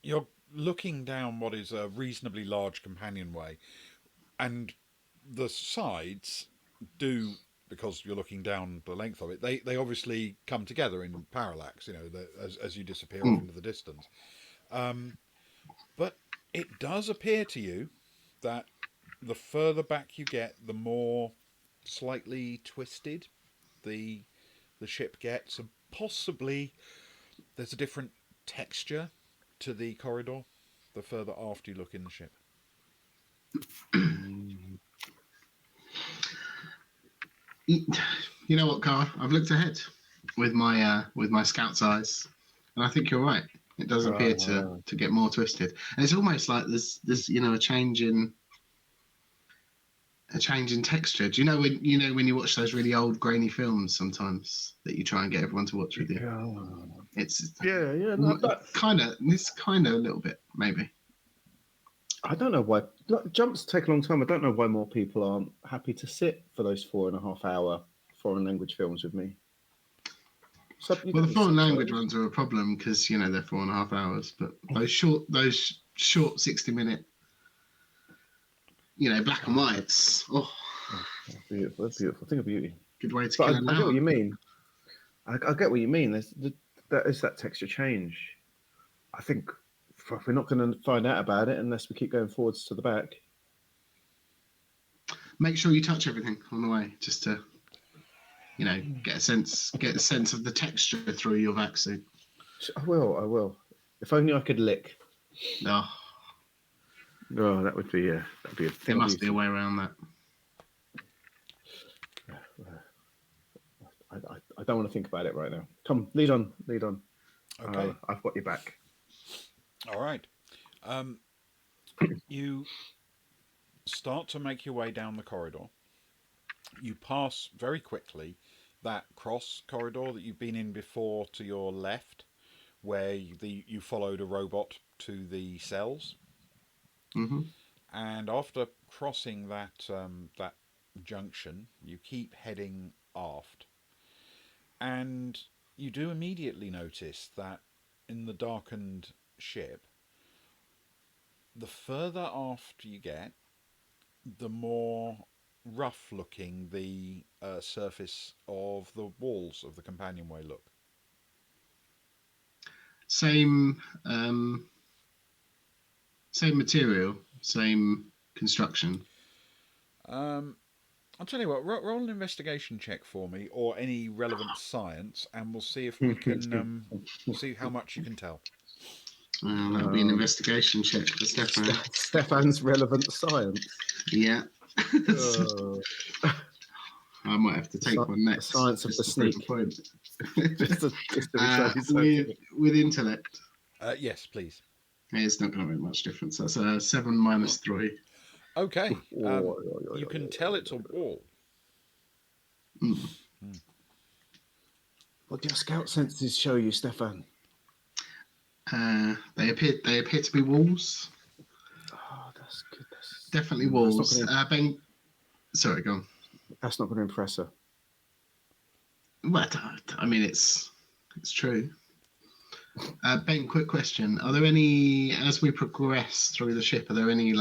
You're looking down what is a reasonably large companionway, and the sides do, because you're looking down the length of it, they obviously come together in parallax, as you disappear off into the distance. But it does appear to you that the further back you get, the more slightly twisted the ship gets, and possibly there's a different texture to the corridor the further aft you look in the ship. You know what, Carl? I've looked ahead with my scout's eyes, and I think you're right. It does appear to get more twisted, and it's almost like there's a change in texture. Do when you watch those really old grainy films sometimes that you try and get everyone to watch with you? Yeah. It's kind of. It's kind of a little bit maybe. I don't know why jumps take a long time. I don't know why more people aren't happy to sit for those 4.5 hour foreign language films with me. So the foreign language ones are a problem because they're 4.5 hours, but those short 60-minute, black and whites. Oh, beautiful! Think of beauty. Good way to kill an hour. I get what you mean. I get what you mean. There's that texture change. I think we're not going to find out about it unless we keep going forwards to the back. Make sure you touch everything on the way, just to, get a sense of the texture through your vaccine. I will. If only I could lick. Oh, that would be that'd be a thing. There must be a way around that. I don't want to think about it right now. Come, lead on. Okay. I've got your back. All right. You start to make your way down the corridor. You pass very quickly that cross corridor that you've been in before to your left, where you followed a robot to the cells. Mm-hmm. And after crossing that junction, you keep heading aft. And you do immediately notice that in the darkened ship, the further aft you get, the more rough looking the surface of the walls of the companionway look. Same material, same construction. I'll tell you what, roll an investigation check for me, or any relevant science, and we'll see if we can see how much you can tell. That'll be an investigation check for Stefan. Stefan's relevant science. Yeah. I might have to take one next. Science of the sneak. With intellect. Yes, please. It's not going to make much difference. That's a 7 minus 3. Okay. You can tell it's a wall. What do your scout senses show you, Stefan? They appear to be walls. Oh, that's good. Definitely walls. Ben, sorry, go on. That's not going to impress her. Well, I mean, it's true. Ben, quick question: are there any, as we progress through the ship, are there any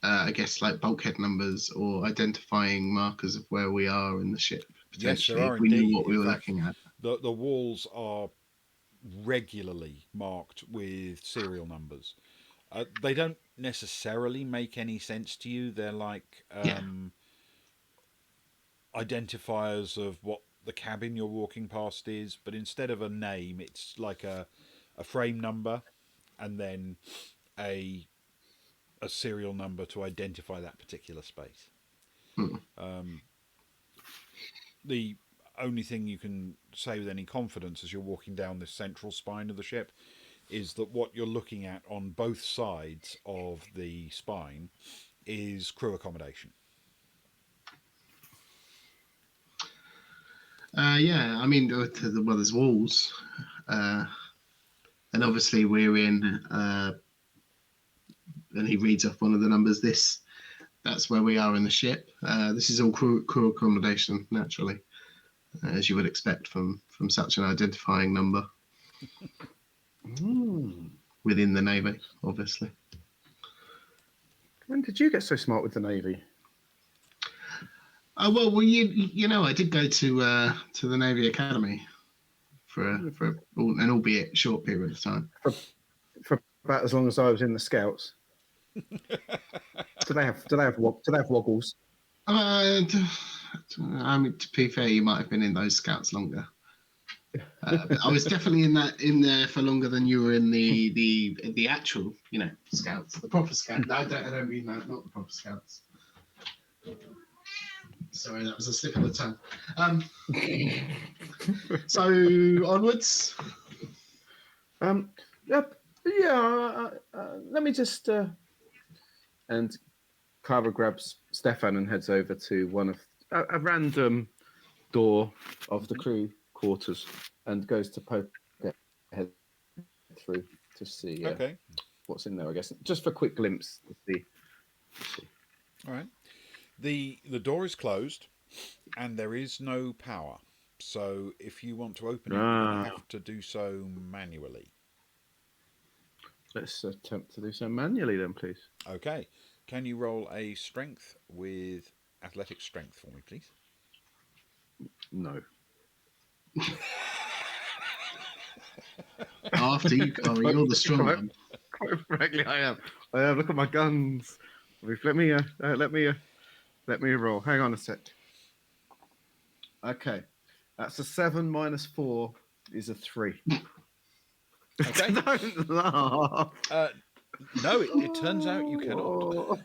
I guess bulkhead numbers or identifying markers of where we are in the ship? Yes, there are if we indeed. knew what we were looking at. The walls are regularly marked with serial numbers. They don't necessarily make any sense to you. They're like identifiers of what the cabin you're walking past is, but instead of a name, it's like a frame number and then a serial number to identify that particular space. The only thing you can say with any confidence as you're walking down this central spine of the ship is that what you're looking at on both sides of the spine is crew accommodation. Yeah, I mean, there's walls, and obviously we're in. And he reads off one of the numbers. That's where we are in the ship. This is all crew accommodation, naturally, as you would expect from such an identifying number. within the Navy, obviously. When did you get so smart with the Navy? Oh well, you know, I did go to the Navy Academy for an albeit short period of time. For about as long as I was in the Scouts. Do they have woggles? I mean, to be fair, you might have been in those Scouts longer. I was definitely in there for longer than you were in the actual, you know, Scouts, the proper Scouts. No, I don't mean that, not the proper Scouts. Sorry, that was a slip of the tongue. So onwards. Yep. Yeah. Let me just. And Carver grabs Stefan and heads over to one of a random door of the crew quarters and goes to poke head through to see what's in there. I guess just for a quick glimpse to see. All right. The door is closed, and there is no power. So if you want to open it, you have to do so manually. Let's attempt to do so manually then, please. Okay. Can you roll a strength with athletic strength for me, please? No. After you, Corey, you're the strong one. Quite frankly, I am. Look at my guns. Let me roll. Hang on a sec. Okay, that's a 7 minus 4 is a 3. Okay. Don't laugh. No, it turns out you cannot.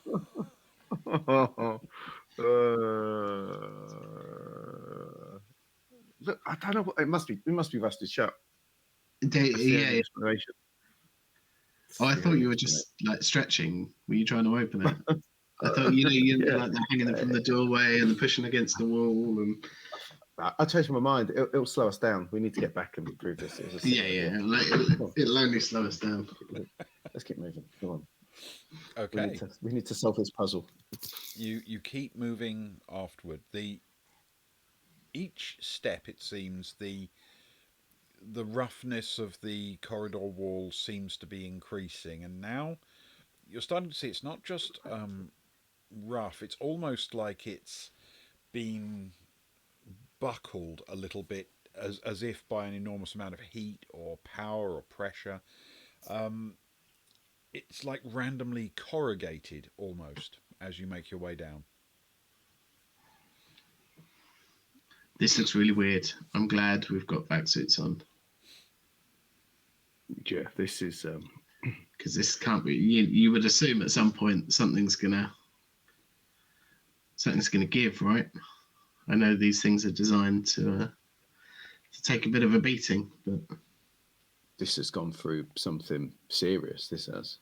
Look, I don't know what it must be. It must be rusted shut. Yeah. Oh, I thought you were just like stretching. Were you trying to open it? I thought you like hanging them from the doorway and pushing against the wall. And I changed my mind. It'll slow us down. We need to get back and prove this. It'll only slow us down. Let's keep moving. Come on. Okay. We need to solve this puzzle. You keep moving afterward. Each step, it seems, the roughness of the corridor wall seems to be increasing, and now you're starting to see it's not just rough. It's almost like it's been buckled a little bit, as if by an enormous amount of heat or power or pressure. It's like randomly corrugated almost as you make your way down. This looks really weird. I'm glad we've got back suits on. Yeah, this is because this can't be. You would assume at some point something's gonna give, right? I know these things are designed to take a bit of a beating, but this has gone through something serious. This has.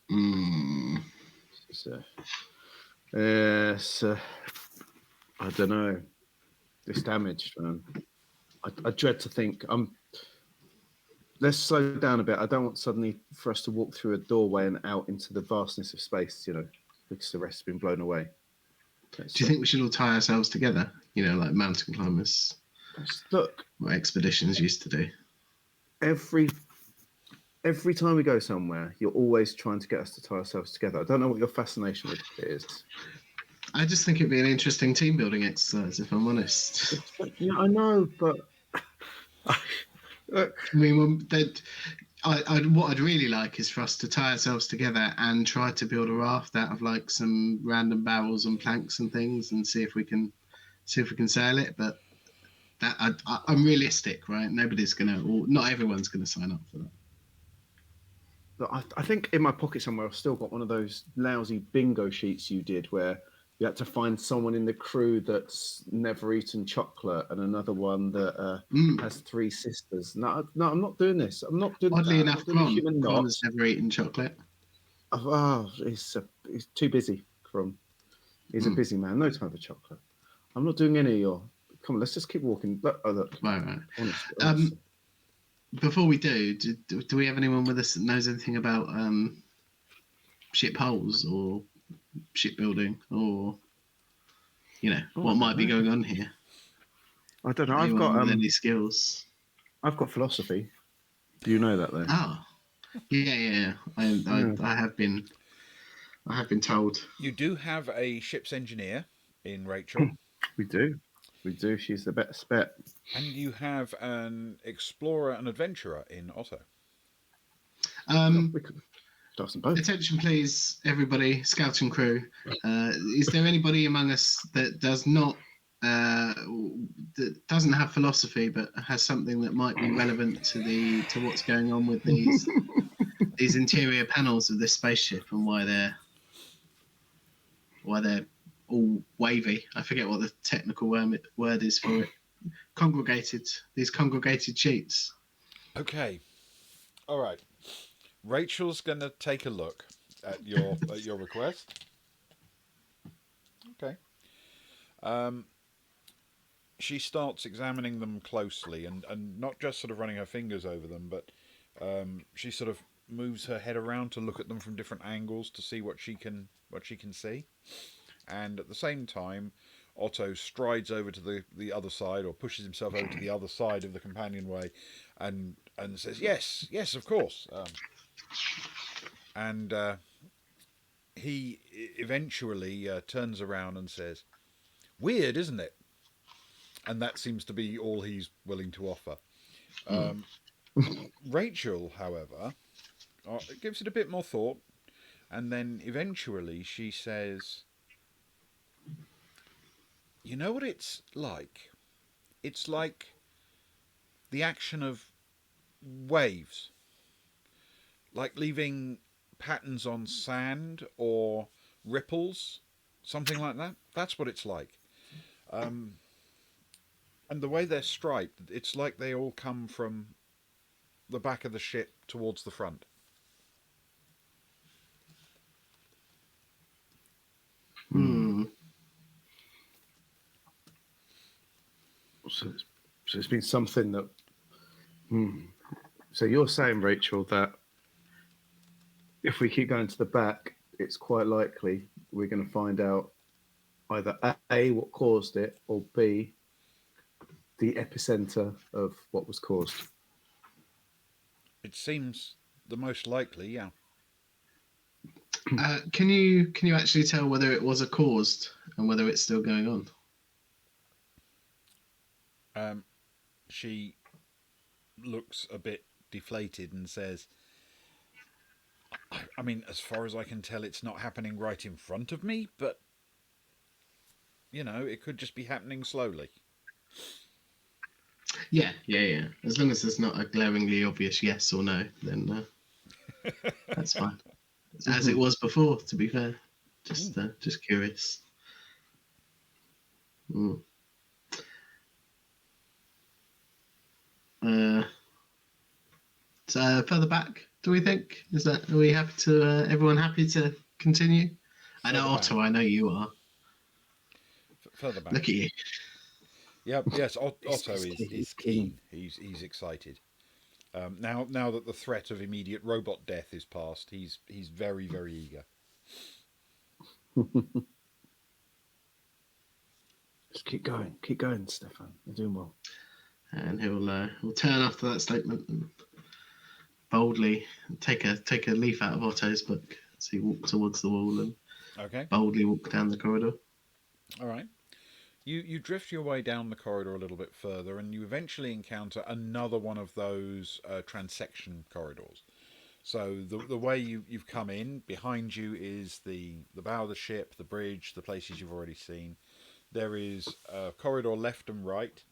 I don't know. It's damaged, man. I dread to think. Let's slow down a bit. I don't want suddenly for us to walk through a doorway and out into the vastness of space, you know, because the rest have been blown away. Do you think we should all tie ourselves together? You know, like mountain climbers. Look, what expeditions used to do. Every time we go somewhere, you're always trying to get us to tie ourselves together. I don't know what your fascination with it is. I just think it'd be an interesting team building exercise, if I'm honest. Yeah, I know, but I mean, what I'd really like is for us to tie ourselves together and try to build a raft out of like some random barrels and planks and things, and see if we can sail it. But that I'm realistic, right? Not everyone's gonna sign up for that. Look, I think in my pocket somewhere I've still got one of those lousy bingo sheets you did where you had to find someone in the crew that's never eaten chocolate and another one that has 3 sisters. No, I'm not doing this. I'm not doing. Oddly enough, Cron's never eaten chocolate. He's too busy. Cron, he's a busy man. No time for chocolate. I'm not doing any of your. Come on, let's just keep walking. Look. Right. Honestly. Before we do we have anyone with us that knows anything about ship hulls or shipbuilding or what might be going on here? I don't know. Anyone with any skills? I've got philosophy. Do you know that though? Oh, Yeah. I have been told. You do have a ship's engineer in Rachel. We do. She's the best bet. And you have an explorer and adventurer in Otto. We could have some both. Attention, please, everybody, scout and crew. Is there anybody among us that doesn't have philosophy, but has something that might be relevant to what's going on with these interior panels of this spaceship and why they're all wavy? I forget what the technical word is for it. These congregated sheets. Okay. All right. Rachel's going to take a look at your request. Okay. She starts examining them closely and not just sort of running her fingers over them, but she sort of moves her head around to look at them from different angles to see what she can see. And at the same time, Otto strides over to the other side, or pushes himself over to the other side of the companionway, and says, "Yes, of course." And he eventually turns around and says, "Weird, isn't it?" And that seems to be all he's willing to offer. Rachel, however, gives it a bit more thought, and then eventually she says, "You know what it's like? It's like the action of waves, like leaving patterns on sand or ripples, something like that. That's what it's like. And the way they're striped, it's like they all come from the back of the ship towards the front." So it's been something that. So you're saying, Rachel, that if we keep going to the back, it's quite likely we're going to find out either A, what caused it, or B, the epicenter of what was caused. It seems the most likely, yeah. Can you actually tell whether it was caused and whether it's still going on? She looks a bit deflated and says, "I mean, as far as I can tell, it's not happening right in front of me, but, it could just be happening slowly." Yeah. As long as there's not a glaringly obvious yes or no, then that's fine. As it was before, to be fair. Just curious. So further back, do we think? Are we happy to? Everyone happy to continue? I know Otto. I know you are. Further back. Look at you. Yeah. Yes. Otto is keen. He's excited. Now that the threat of immediate robot death is past, he's very, very eager. Just keep going, Stefan. You're doing well. And he'll turn after that statement and boldly take a leaf out of Otto's book as he walks towards the wall and boldly walk down the corridor. All right. You drift your way down the corridor a little bit further, and you eventually encounter another one of those transection corridors. So the way you've come in, behind you is the bow of the ship, the bridge, the places you've already seen. There is a corridor left and right.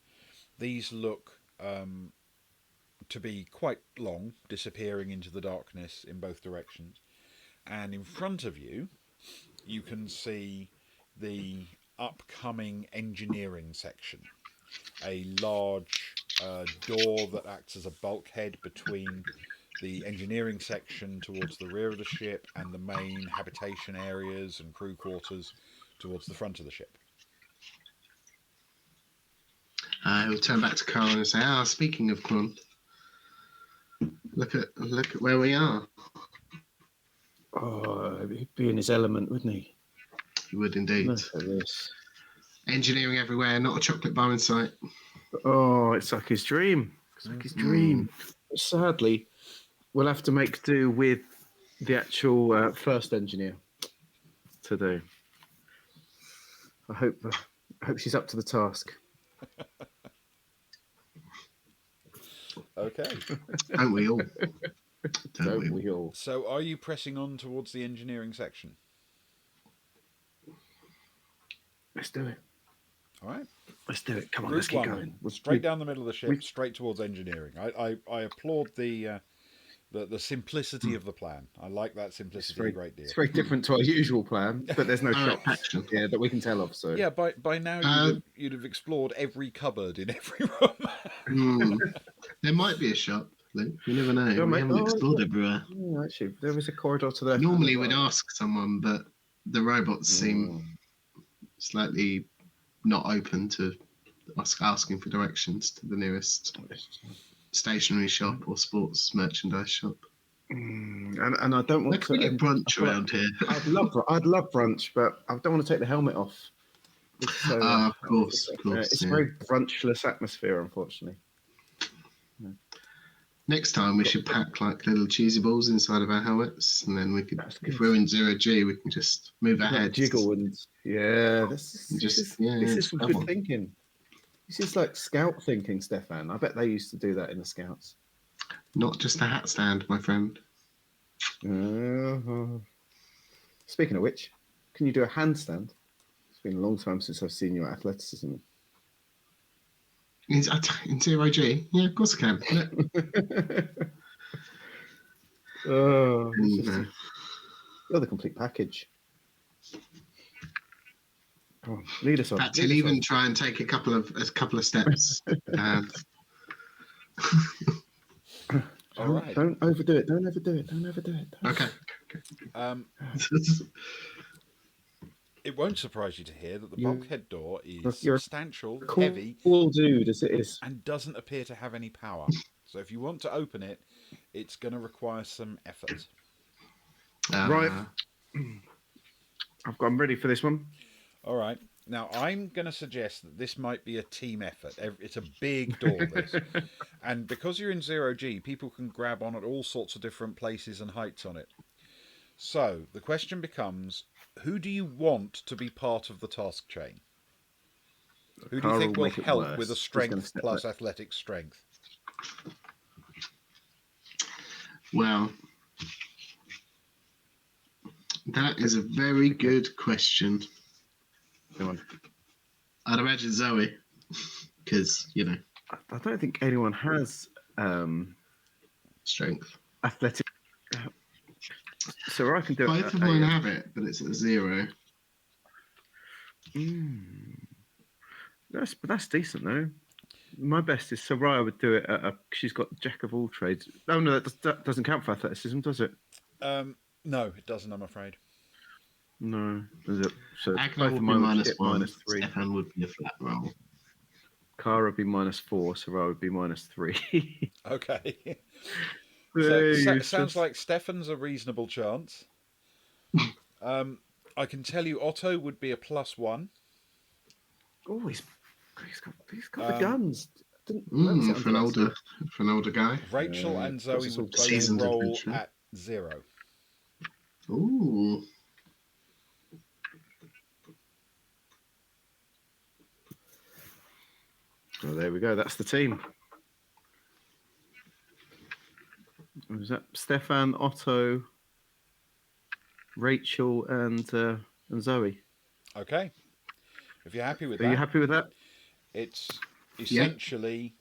These look to be quite long, disappearing into the darkness in both directions. And in front of you, you can see the upcoming engineering section. A large door that acts as a bulkhead between the engineering section towards the rear of the ship and the main habitation areas and crew quarters towards the front of the ship. I will turn back to Carl and say, speaking of Kron, look at where we are. Oh, he'd be in his element, wouldn't he? He would indeed. Look at this. Engineering everywhere, not a chocolate bar in sight. Oh, it's like his dream. But sadly, we'll have to make do with the actual first engineer to do. I hope she's up to the task. Okay. Don't we all? Don't we all? So, are you pressing on towards the engineering section? Let's do it. All right. Let's do it. Come on, Group let's keep 1, going. straight down the middle of the ship, straight towards engineering. I applaud the simplicity of the plan. I like that simplicity a great deal. It's very different to our usual plan, but there's no shops here that we can tell of. So yeah, by now you'd have explored every cupboard in every room. There might be a shop, Luke. You never know. We haven't explored everywhere. Yeah, actually, there was a corridor to there. Normally we'd ask someone, but the robots seem slightly not open to us asking for directions to the nearest stationery shop or sports merchandise shop. And I don't want to get brunch around here. I'd love brunch, but I don't want to take the helmet off. So, of course. It's a very brunchless atmosphere, unfortunately. Yeah. Next time we should pack like little cheesy balls inside of our helmets, and then we could, if we're in 0G, we can just move our heads. Jiggle and this is some good thinking. This is like scout thinking, Stefan. I bet they used to do that in the scouts. Not just a hat stand, my friend. Speaking of which, can you do a handstand? It's been a long time since I've seen your athleticism. In 0G? Yeah, of course I can. You're the complete package. Come on, lead us on. He'll even try and take a couple of steps. All right. Don't overdo it. Don't overdo it. Okay. It won't surprise you to hear that the bulkhead door is you're substantial, cool, heavy, cool dude as it is, and doesn't appear to have any power. So if you want to open it, it's going to require some effort. Right. I'm ready for this one. All right. Now, I'm going to suggest that this might be a team effort. It's a big door, this. And because you're in 0G, people can grab on at all sorts of different places and heights on it. So, the question becomes, who do you want to be part of the task chain? Who do you think will help with a strength plus athletic strength? Well, that is a very good question. Come on. I'd imagine Zoe, because, I don't think anyone has strength. Athletic. So I can do it. Both of mine have it, but it's at 0. That's decent though. My best is Soraya would do it she's got Jack of all trades. Oh no, that doesn't count for athleticism, does it? No, it doesn't, I'm afraid. No, does it? So Agna would be -1, -3. Stefan would be a flat roll. Cara would be -4, Soraya would be -3. Okay. So, sounds like Stefan's a reasonable chance. I can tell you Otto would be a +1. Oh, he's got the guns. For an older guy. Rachel and Zoe would both roll at 0. Ooh. Oh, there we go. That's the team. Was that Stefan, Otto, Rachel, and Zoe? Okay. If you're happy with that. Are you happy with that? It's essentially...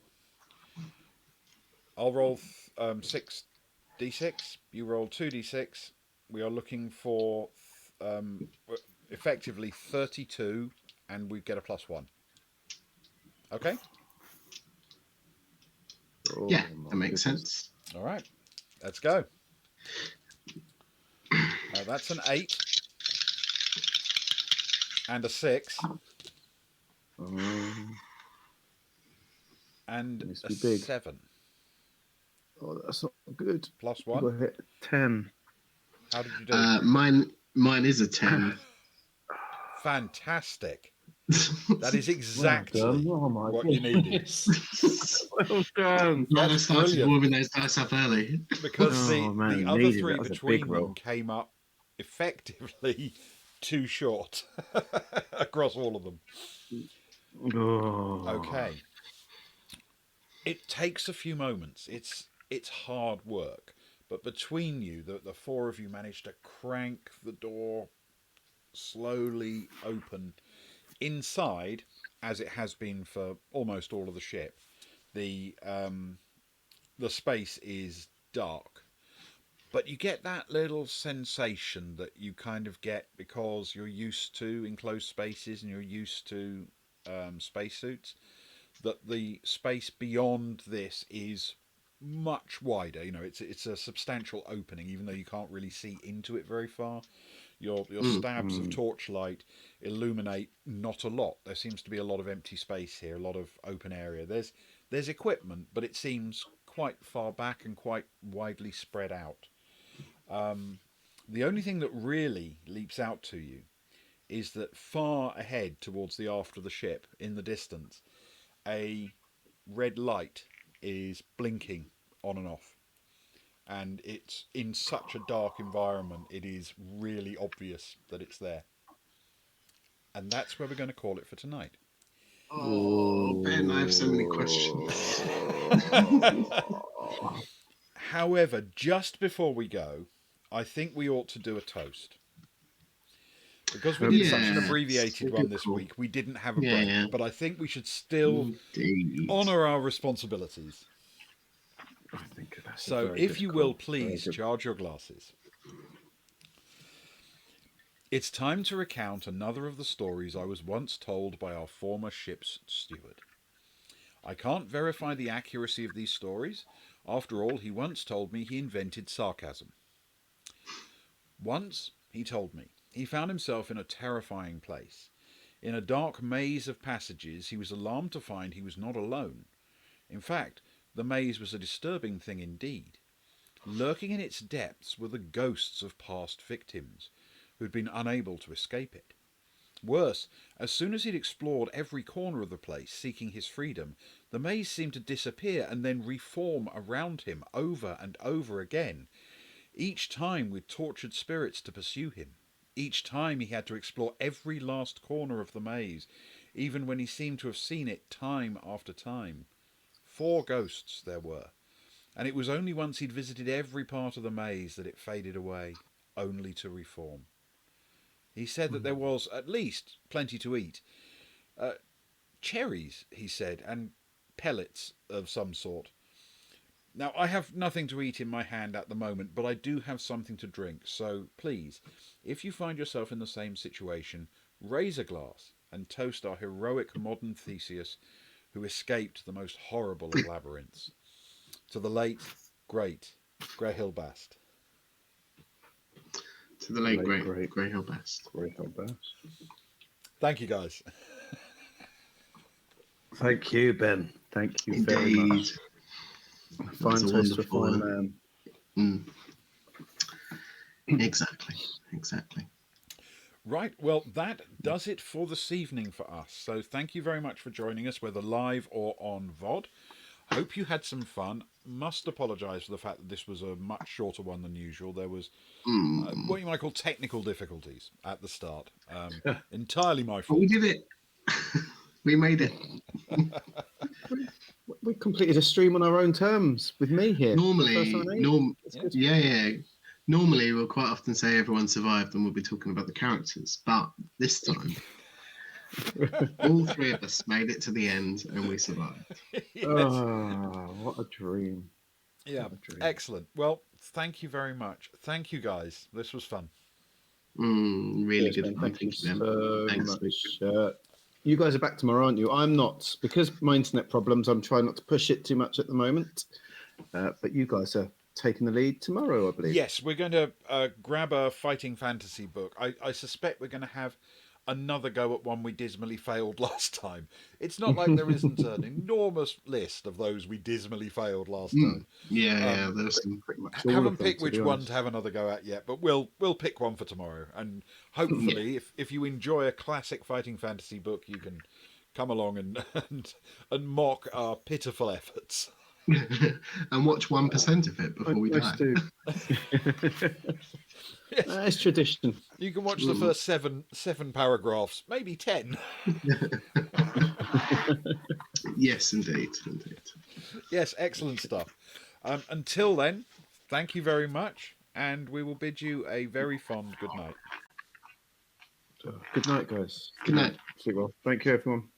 I'll roll 6d6. You roll 2d6. We are looking for effectively 32, and we get a +1. Okay? Yeah, that makes sense. All right. Let's go. That's an 8 and a 6 and a 7. Oh, that's not good. +1. You got hit 10. How did you do? Mine is a 10. Fantastic. That is exactly what you goodness. needed. Well done. Glad I That's started brilliant. warming those dice up early. Because Oh, man, the other needed it. three That was a big between roll. them came up effectively too short across all of them. Oh. Okay. It takes a few moments. It's hard work. But between you, the four of you managed to crank the door slowly open. Inside, as it has been for almost all of the ship, the space is dark. But you get that little sensation that you kind of get because you're used to enclosed spaces and you're used to spacesuits, that the space beyond this is much wider. You know, it's a substantial opening, even though you can't really see into it very far. Your stabs of torchlight illuminate not a lot. There seems to be a lot of empty space here, a lot of open area. There's equipment, but it seems quite far back and quite widely spread out. The only thing that really leaps out to you is that far ahead towards the aft of the ship, in the distance, a red light is blinking on and off. And it's in such a dark environment, it is really obvious that it's there. And that's where we're going to call it for tonight. Oh, Ben, I have so many questions. However, just before we go, I think we ought to do a toast. Because we did such an abbreviated one this week, we didn't have a break. Yeah. But I think we should still honour our responsibilities. I think that's So, if you will, please charge your glasses. It's time to recount another of the stories I was once told by our former ship's steward. I can't verify the accuracy of these stories. After all, he once told me he invented sarcasm. Once, he told me, he found himself in a terrifying place. In a dark maze of passages, he was alarmed to find he was not alone. In fact, the maze was a disturbing thing indeed. Lurking in its depths were the ghosts of past victims who had been unable to escape it. Worse, as soon as he'd explored every corner of the place, seeking his freedom, the maze seemed to disappear and then reform around him over and over again, each time with tortured spirits to pursue him. Each time he had to explore every last corner of the maze, even when he seemed to have seen it time after time. 4 ghosts there were, and it was only once he'd visited every part of the maze that it faded away, only to reform. He said that there was, at least, plenty to eat. Cherries, he said, and pellets of some sort. Now, I have nothing to eat in my hand at the moment, but I do have something to drink, so please, if you find yourself in the same situation, raise a glass and toast our heroic modern Theseus who escaped the most horrible of labyrinths. To the late, great Greyhill Bast. To the late, great Greyhill Bast. Greyhill Bast. Thank you, guys. Thank you, Ben. Thank you very much. Fine toast to a fine man. Exactly. Right, well, that does it for this evening for us. So thank you very much for joining us, whether live or on VOD. Hope you had some fun. Must apologise for the fact that this was a much shorter one than usual. There was what you might call technical difficulties at the start. Entirely my fault. But we did it. We made it. We completed a stream on our own terms with me here. Normally, Normally, we'll quite often say everyone survived and we'll be talking about the characters. But this time, all 3 of us made it to the end and we survived. Yes. Oh, what a dream. Yeah, excellent. Well, thank you very much. Thank you, guys. This was fun. Really good fun. Thank you so much. You guys are back tomorrow, aren't you? I'm not. Because of my internet problems, I'm trying not to push it too much at the moment. But you guys are taking the lead tomorrow, I believe. Yes, we're going to grab a fighting fantasy book. I suspect we're going to have another go at one we dismally failed last time. It's not like there isn't an enormous list of those we dismally failed last time. Yeah, there's some. Pretty much all Haven't of them, picked to which be one honest. to have another go at yet, but we'll pick one for tomorrow. And hopefully, if you enjoy a classic fighting fantasy book, you can come along and mock our pitiful efforts. And watch 1% of it before we die. Do. Yes. It's tradition. You can watch the first seven paragraphs, maybe 10. Yes, indeed. Yes, excellent stuff. Until then, thank you very much, and we will bid you a very fond good night. Good night, guys. Good night. Sleep well. Thank you, everyone.